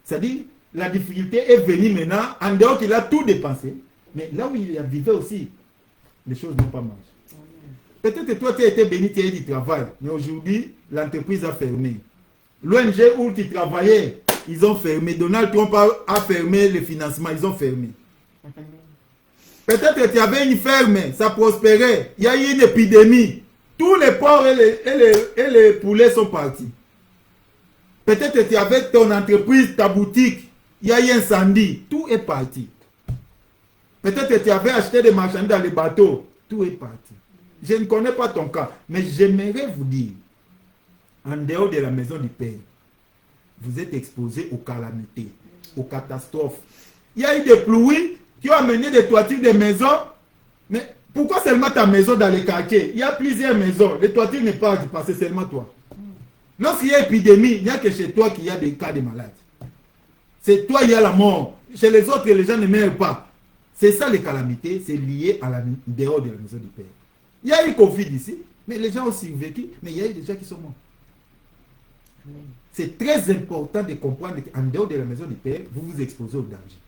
C'est-à-dire, la difficulté est venue maintenant, en dehors qu'il a tout dépensé, mais là où il a vécu aussi, les choses n'ont pas marché. Peut-être que toi, tu as été béni, tu as eu du travail, mais aujourd'hui, l'entreprise a fermé. L'ONG où tu travaillais, ils ont fermé. Donald Trump a fermé le financement, ils ont fermé. Peut-être que tu avais une ferme, ça prospérait, il y a eu une épidémie. Tous les porcs et les poulets sont partis. Peut-être que tu avais ton entreprise, ta boutique, il y a eu un incendie, tout est parti. Peut-être que tu avais acheté des marchandises dans les bateaux, tout est parti. Je ne connais pas ton cas, mais j'aimerais vous dire, en dehors de la maison du Père, vous êtes exposés aux calamités, aux catastrophes. Il y a eu des pluies qui ont amené des toitures de maisons, mais pourquoi seulement ta maison dans les quartiers? Il y a plusieurs maisons, les toitures ne partent pas, c'est seulement toi. Lorsqu'il y a épidémie, il n'y a que chez toi qu'il y a des cas de malades. C'est toi, il y a la mort. Chez les autres, les gens ne meurent pas. C'est ça les calamités, c'est lié à la dehors de la maison du Père. Il y a eu Covid ici, mais les gens ont survécu, mais il y a eu des gens qui sont morts. C'est très important de comprendre qu'en dehors de la maison du Père, vous vous exposez au danger.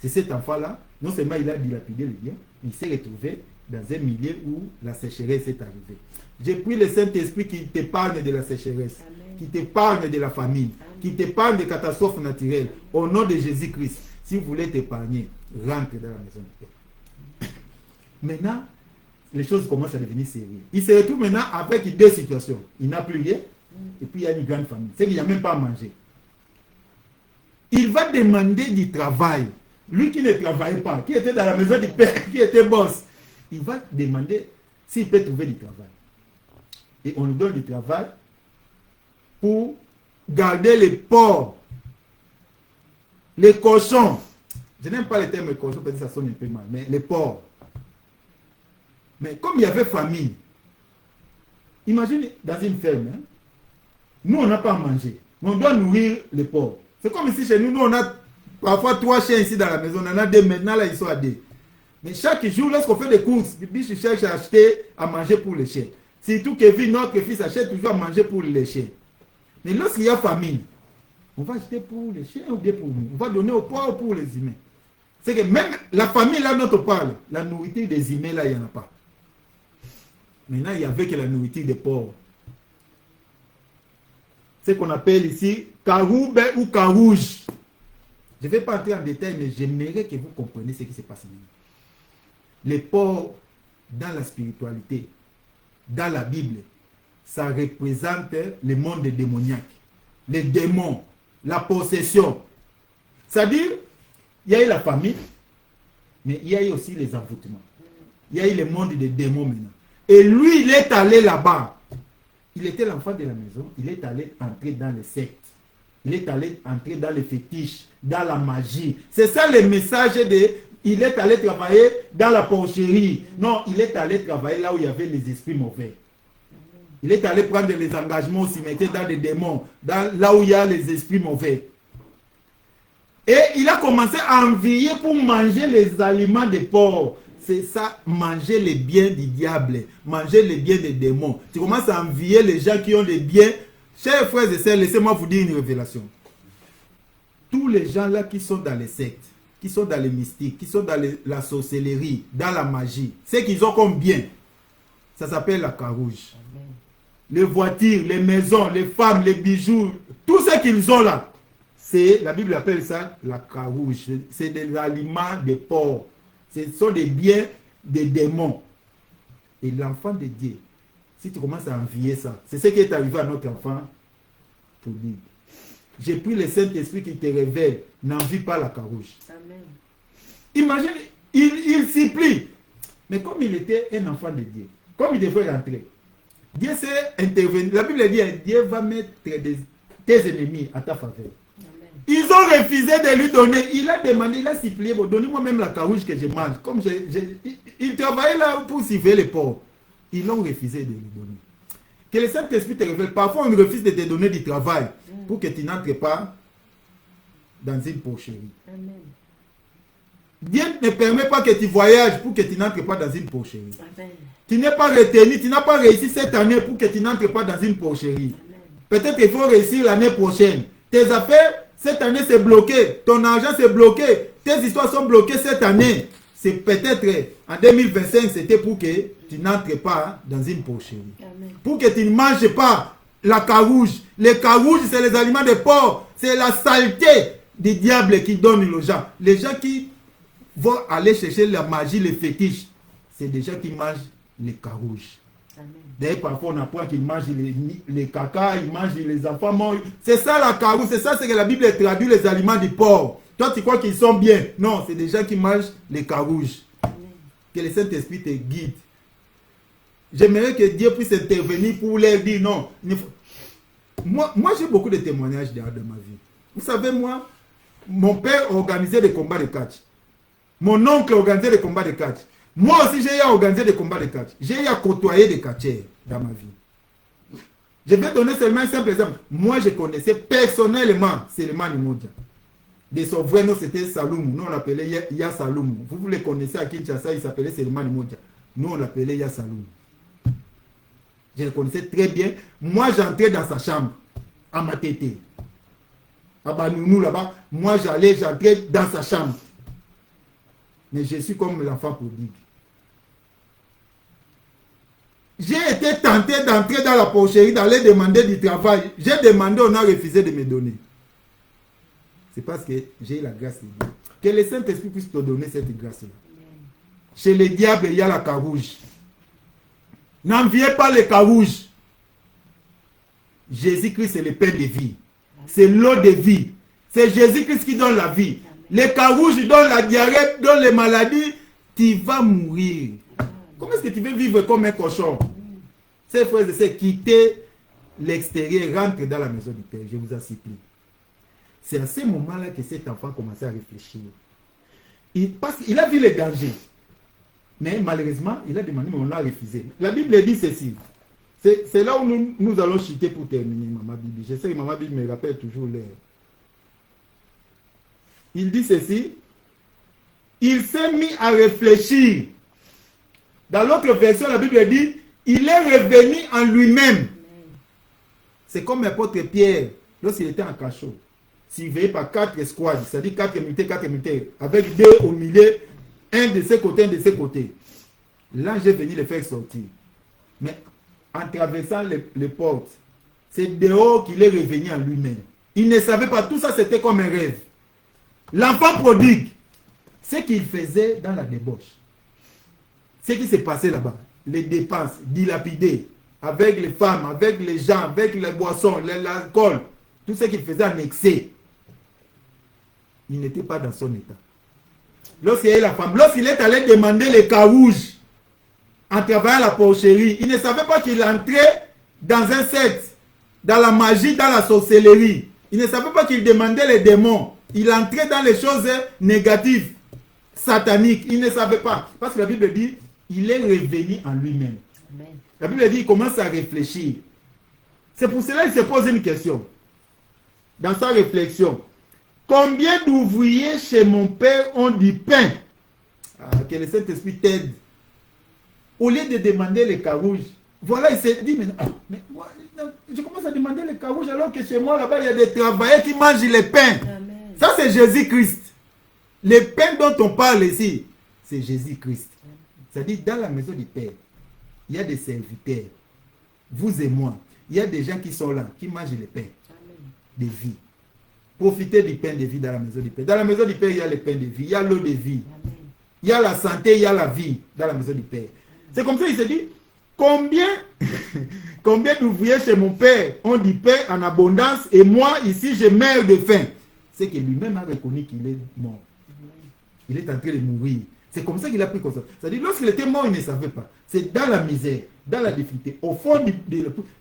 C'est cet enfant-là, non seulement il a dilapidé le bien, il s'est retrouvé dans un milieu où la sécheresse est arrivée. J'ai pris le Saint-Esprit qui t'épargne de la sécheresse, qui t'épargne de la famine, qui t'épargne des catastrophes naturelles. Au nom de Jésus-Christ, si vous voulez t'épargner, rentre dans la maison du Père. Maintenant, les choses commencent à devenir sérieuses. Il se retrouve maintenant avec deux situations. Il n'a plus rien, et puis il y a une grande famille. C'est qu'il n'y a même pas à manger. Il va demander du travail lui qui ne travaillait pas, qui était dans la maison du père, qui était boss, il va demander s'il peut trouver du travail. Et on lui donne du travail pour garder les porcs, les cochons. Je n'aime pas le terme cochon, parce que ça sonne un peu mal, mais les porcs. Mais comme il y avait famine, imagine dans une ferme, hein, nous on n'a pas à manger, mais on doit nourrir les porcs. C'est comme ici chez nous, nous on a parfois 3 chiens ici dans la maison, on en a 2 maintenant, là ils sont à 2. Mais chaque jour, lorsqu'on fait des courses, Bibi cherche à acheter à manger pour les chiens. Surtout Kevin, notre fils, achète toujours à manger pour les chiens. Mais lorsqu'il y a famine, on va acheter pour les chiens ou bien pour nous. On va donner aux porcs ou pour les humains. C'est que même la famille là dont on parle, la nourriture des humains là, il n'y en a pas. Maintenant, il n'y avait que la nourriture des porcs. C'est ce qu'on appelle ici caroube ou carouge. Je ne vais pas entrer en détail, mais j'aimerais que vous compreniez ce qui se passe maintenant. Les porcs, dans la spiritualité, dans la Bible, ça représente le monde démoniaque, les démons, la possession. C'est-à-dire, il y a eu la famille, mais il y a eu aussi les envoûtements. Il y a eu le monde des démons maintenant. Et lui, il est allé là-bas. Il était l'enfant de la maison, il est allé entrer dans les sectes. Il est allé entrer dans les fétiches, dans la magie. C'est ça le message de... Il est allé travailler dans la porcherie. Non, il est allé travailler là où il y avait les esprits mauvais. Il est allé prendre les engagements aussi, mettre dans des démons, là où il y a les esprits mauvais. Et il a commencé à envier pour manger les aliments des porcs. C'est ça, manger les biens du diable, manger les biens des démons. Tu commences à envier les gens qui ont les biens. Chers frères et sœurs, laissez-moi vous dire une révélation. Tous les gens là qui sont dans les sectes, qui sont dans les mystiques, qui sont dans la sorcellerie, dans la magie, c'est qu'ils ont comme bien. Ça s'appelle la carouge. Les voitures, les maisons, les femmes, les bijoux, tout ce qu'ils ont là, c'est, la Bible appelle ça la carouge. C'est des aliments des porcs. Ce sont des biens des démons. Et l'enfant de Dieu, si tu commences à envier ça, c'est ce qui est arrivé à notre enfant pour dire. J'ai pris le Saint-Esprit qui te révèle, n'envie pas la carouge. Amen. Imagine, il s'y plie. Mais comme il était un enfant de Dieu, comme il devait rentrer, Dieu s'est intervenu. La Bible dit, Dieu va mettre tes ennemis à ta faveur. Amen. Ils ont refusé de lui donner. Il a demandé, il a supplié, bon, donnez-moi même la carouge que je mange. Comme il travaillait là pour surveiller les pauvres. Ils l'ont refusé de lui donner. Que le Saint-Esprit te révèle. Parfois, on refuse de te donner du travail pour que tu n'entres pas dans une porcherie. Amen. Dieu ne permet pas que tu voyages pour que tu n'entres pas dans une porcherie. Amen. Tu n'es pas retenu, tu n'as pas réussi cette année pour que tu n'entres pas dans une porcherie. Peut-être qu'il faut réussir l'année prochaine. Tes affaires, cette année, c'est bloqué. Ton argent, c'est bloqué. Tes histoires sont bloquées cette année. C'est peut-être en 2025, c'était pour que tu n'entres pas dans une porcherie. Amen. Pour que tu ne manges pas la carouge. Les carouges, c'est les aliments des porcs. C'est la saleté du diable qui donne aux gens. Les gens qui vont aller chercher la magie, les fétiches, c'est des gens qui mangent les carouges. D'ailleurs, parfois, on apprend qu'ils mangent les caca, ils mangent les enfants morts. C'est ça la carouge, c'est ça, c'est que la Bible traduit les aliments du porc. Toi, tu crois qu'ils sont bien. Non, c'est des gens qui mangent les carouges. Que le Saint-Esprit te guide. J'aimerais que Dieu puisse intervenir pour leur dire non. Moi j'ai beaucoup de témoignages dans ma vie. Vous savez, moi, mon père organisait des combats de catch. Mon oncle organisait des combats de catch. Moi aussi, j'ai organisé des combats de catch. J'ai côtoyé des catcheurs dans ma vie. Je vais donner seulement un simple exemple. Moi, je connaissais personnellement Selemani Modja. De son vrai nom, c'était Saloum. Nous, on l'appelait Ya Saloum. Vous le connaissez à Kinshasa, il s'appelait Selemani Modja. Nous, on l'appelait Ya Saloum. Je le connaissais très bien. Moi, j'entrais dans sa chambre, à ma tété. À Banounou, là-bas. Moi, j'entrais dans sa chambre. Mais je suis comme l'enfant prodigue. J'ai été tenté d'entrer dans la porcherie, d'aller demander du travail. J'ai demandé, on a refusé de me donner. C'est parce que j'ai la grâce de Dieu. Que le Saint-Esprit puisse te donner cette grâce-là. Chez les diables, il y a la carouge. N'enviez pas les carouges. Jésus-Christ, c'est le pain de vie. C'est l'eau de vie. C'est Jésus-Christ qui donne la vie. Les carouges donnent la diarrhée, donnent les maladies, tu vas mourir. Comment est-ce que tu veux vivre comme un cochon? Ces frères et sœurs, quitter l'extérieur, rentre dans la maison du Père, je vous en supplie. C'est à ce moment-là que cet enfant commençait à réfléchir. Il a vu les dangers. Mais malheureusement, il a demandé, mais on l'a refusé. La Bible dit ceci. C'est là où nous allons chuter pour terminer, Maman Bibi. Je sais que Maman Bibi me rappelle toujours l'heure. Il dit ceci. Il s'est mis à réfléchir. Dans l'autre version, la Bible dit, il est revenu en lui-même. C'est comme l'apôtre Pierre, lorsqu'il était en cachot, surveillé par 4 escouades, c'est-à-dire 4 militaires, avec 2 au milieu, un de ces côtés, un de ces côtés. L'ange est venu les faire sortir. Mais en traversant les portes, c'est dehors qu'il est revenu en lui-même. Il ne savait pas, tout ça c'était comme un rêve. L'enfant prodigue, ce qu'il faisait dans la débauche, ce qui s'est passé là-bas, les dépenses dilapidées, avec les femmes, avec les gens, avec les boissons, l'alcool, tout ce qu'il faisait en excès, il n'était pas dans son état. Lorsqu'il y a eu la femme, lorsqu'il est allé demander les carouges en travaillant la porcherie, il ne savait pas qu'il entrait dans un secte, dans la magie, dans la sorcellerie. Il ne savait pas qu'il demandait les démons. Il entrait dans les choses négatives, sataniques. Il ne savait pas. Parce que la Bible dit, il est revenu en lui-même. Amen. La Bible dit, il commence à réfléchir. C'est pour cela qu'il se pose une question. Dans sa réflexion, combien d'ouvriers chez mon père ont du pain? Que le Saint-Esprit t'aide. Au lieu de demander les carouges, voilà, il s'est dit, mais moi, je commence à demander les carouges alors que chez moi, là-bas, il y a des travailleurs qui mangent les pains. Amen. Ça, c'est Jésus-Christ. Les pains dont on parle ici, c'est Jésus-Christ. C'est-à-dire, dans la maison du Père, il y a des serviteurs, vous et moi. Il y a des gens qui sont là, qui mangent les pains de vie. Profitez du pain de vie dans la maison du Père. Dans la maison du Père, il y a le pain de vie, il y a l'eau de vie. Amen. Il y a la santé, il y a la vie dans la maison du Père. C'est comme ça qu'il se dit, combien d'ouvriers chez mon Père ont du pain en abondance et moi, ici, je meurs de faim. C'est que lui-même a reconnu qu'il est mort. Il est en train de mourir. C'est comme ça qu'il a pris conscience. C'est-à-dire, lorsqu'il était mort, il ne savait pas. C'est dans la misère, dans la difficulté, au fond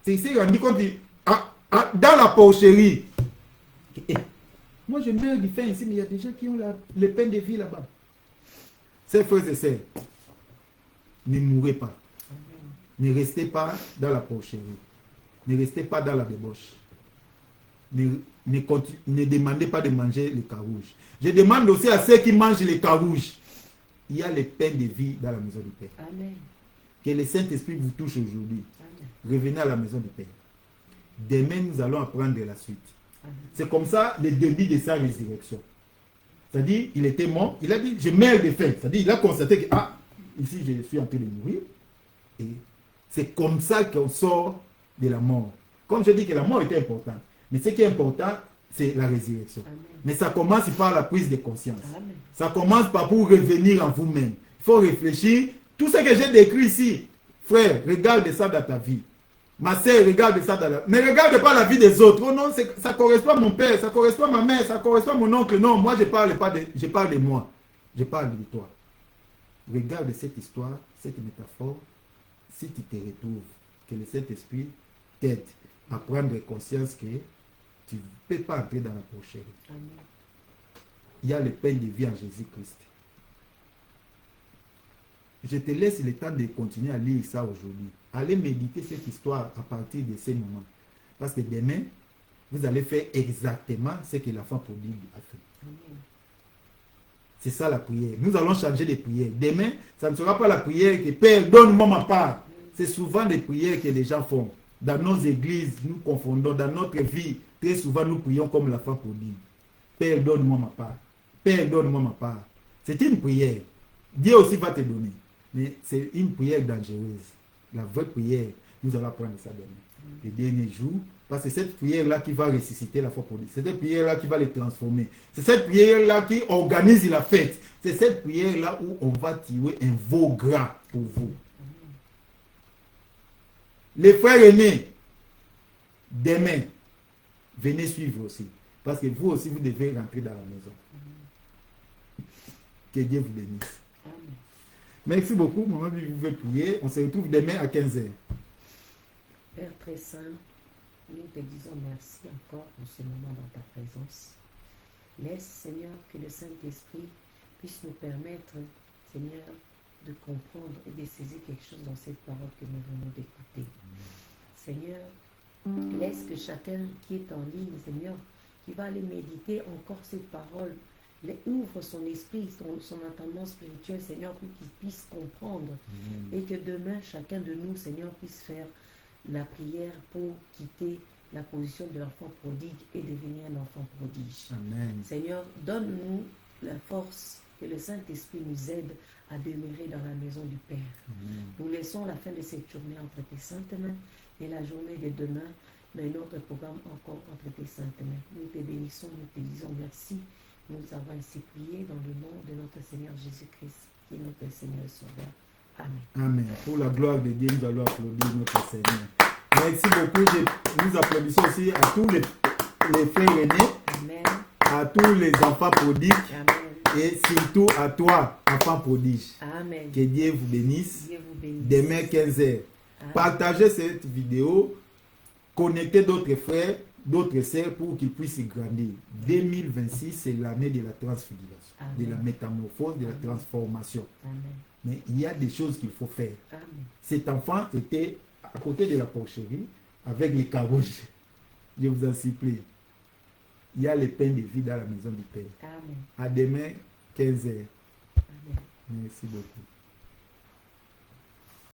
c'est ici qu'il rendu compte, dans la porcherie. Moi, je meurs du faim ici, mais il y a des gens qui ont le pain de vie là-bas. Ces frères et sœurs, ne mourrez pas. Ne restez pas dans la porcherie. Ne restez pas dans la débauche. Ne demandez pas de manger les carouges. Je demande aussi à ceux qui mangent les carouges. Il y a le pain de vie dans la maison du Père. Amen. Que le Saint-Esprit vous touche aujourd'hui. Revenez à la maison du Père. Demain, nous allons apprendre la suite. C'est comme ça le début de sa résurrection. C'est-à-dire, il était mort, il a dit, je meurs de faim. C'est-à-dire, il a constaté que, ici, je suis en train de mourir. Et c'est comme ça qu'on sort de la mort. Comme je dis que la mort était importante. Mais ce qui est important, c'est la résurrection. Amen. Mais ça commence par la prise de conscience. Amen. Ça commence par pour revenir en vous-même. Il faut réfléchir. Tout ce que j'ai décrit ici, frère, regarde ça dans ta vie. Ma sœur, regarde ça dans la... Ne regarde pas la vie des autres. Oh non, ça correspond à mon père, ça correspond à ma mère, ça correspond à mon oncle. Non, moi, je parle de moi. Je parle de toi. Regarde cette histoire, cette métaphore. Si tu te retrouves, que le Saint-Esprit t'aide à prendre conscience que tu ne peux pas entrer dans la porcherie. Amen. Il y a le pain de vie en Jésus-Christ. Je te laisse le temps de continuer à lire ça aujourd'hui. Allez méditer cette histoire à partir de ces moments. Parce que demain, vous allez faire exactement ce que l'enfant prodigue a fait. Amen. C'est ça la prière. Nous allons changer de prière. Demain, ça ne sera pas la prière que Père, donne-moi ma part. C'est souvent des prières que les gens font. Dans nos églises, nous confondons. Dans notre vie, très souvent, nous prions comme l'enfant prodigue. Père, donne-moi ma part. Père, donne-moi ma part. C'est une prière. Dieu aussi va te donner. Mais c'est une prière dangereuse. La vraie prière, nous allons apprendre ça demain. Les derniers jours, parce que c'est cette prière-là qui va ressusciter la foi pour Dieu. C'est cette prière-là qui va les transformer. C'est cette prière-là qui organise la fête. C'est cette prière-là où on va tuer un veau gras pour vous. Les frères aînés, demain, venez suivre aussi. Parce que vous aussi, vous devez rentrer dans la maison. Que Dieu vous bénisse. Amen. Merci beaucoup. Maman, vous pouvez prier. On se retrouve demain à 15h. Père très saint, nous te disons merci encore pour ce moment dans ta présence. Laisse, Seigneur, que le Saint-Esprit puisse nous permettre, Seigneur, de comprendre et de saisir quelque chose dans cette parole que nous venons d'écouter. Seigneur, laisse que chacun qui est en ligne, Seigneur, qui va aller méditer encore cette parole, ouvre son esprit, son entendement spirituel, Seigneur, pour qu'il puisse comprendre. Et que demain, chacun de nous, Seigneur, puisse faire la prière pour quitter la position de l'enfant prodigue et devenir un enfant prodige. Amen. Seigneur, donne-nous la force, que le Saint-Esprit nous aide à demeurer dans la maison du Père. Amen. Nous laissons la fin de cette journée entre tes saintes mains et la journée de demain, mais notre programme encore entre tes saintes mains. Nous te bénissons, nous te disons merci. Nous avons ainsi prié dans le nom de notre Seigneur Jésus-Christ, qui est notre Seigneur et Sauveur. Amen. Amen. Pour la gloire de Dieu, nous allons applaudir notre Seigneur. Merci beaucoup. Nous applaudissons aussi à tous les frères aînés, Amen. à tous les enfants prodiges Amen. et surtout à toi, enfant prodige. Amen. Que Dieu vous bénisse. Dieu vous bénisse. Demain 15h. Amen. Partagez cette vidéo, connectez d'autres frères, d'autres sœurs pour qu'ils puissent grandir. 2026, c'est l'année de la transfiguration, Amen. de la métamorphose, de la transformation. Amen. Mais il y a des choses qu'il faut faire. Amen. Cet enfant était à côté de la porcherie avec les carouges. Je vous en supplie. Il y a le pain de vie dans la maison du Père. Amen. À demain, 15h. Amen. Merci beaucoup.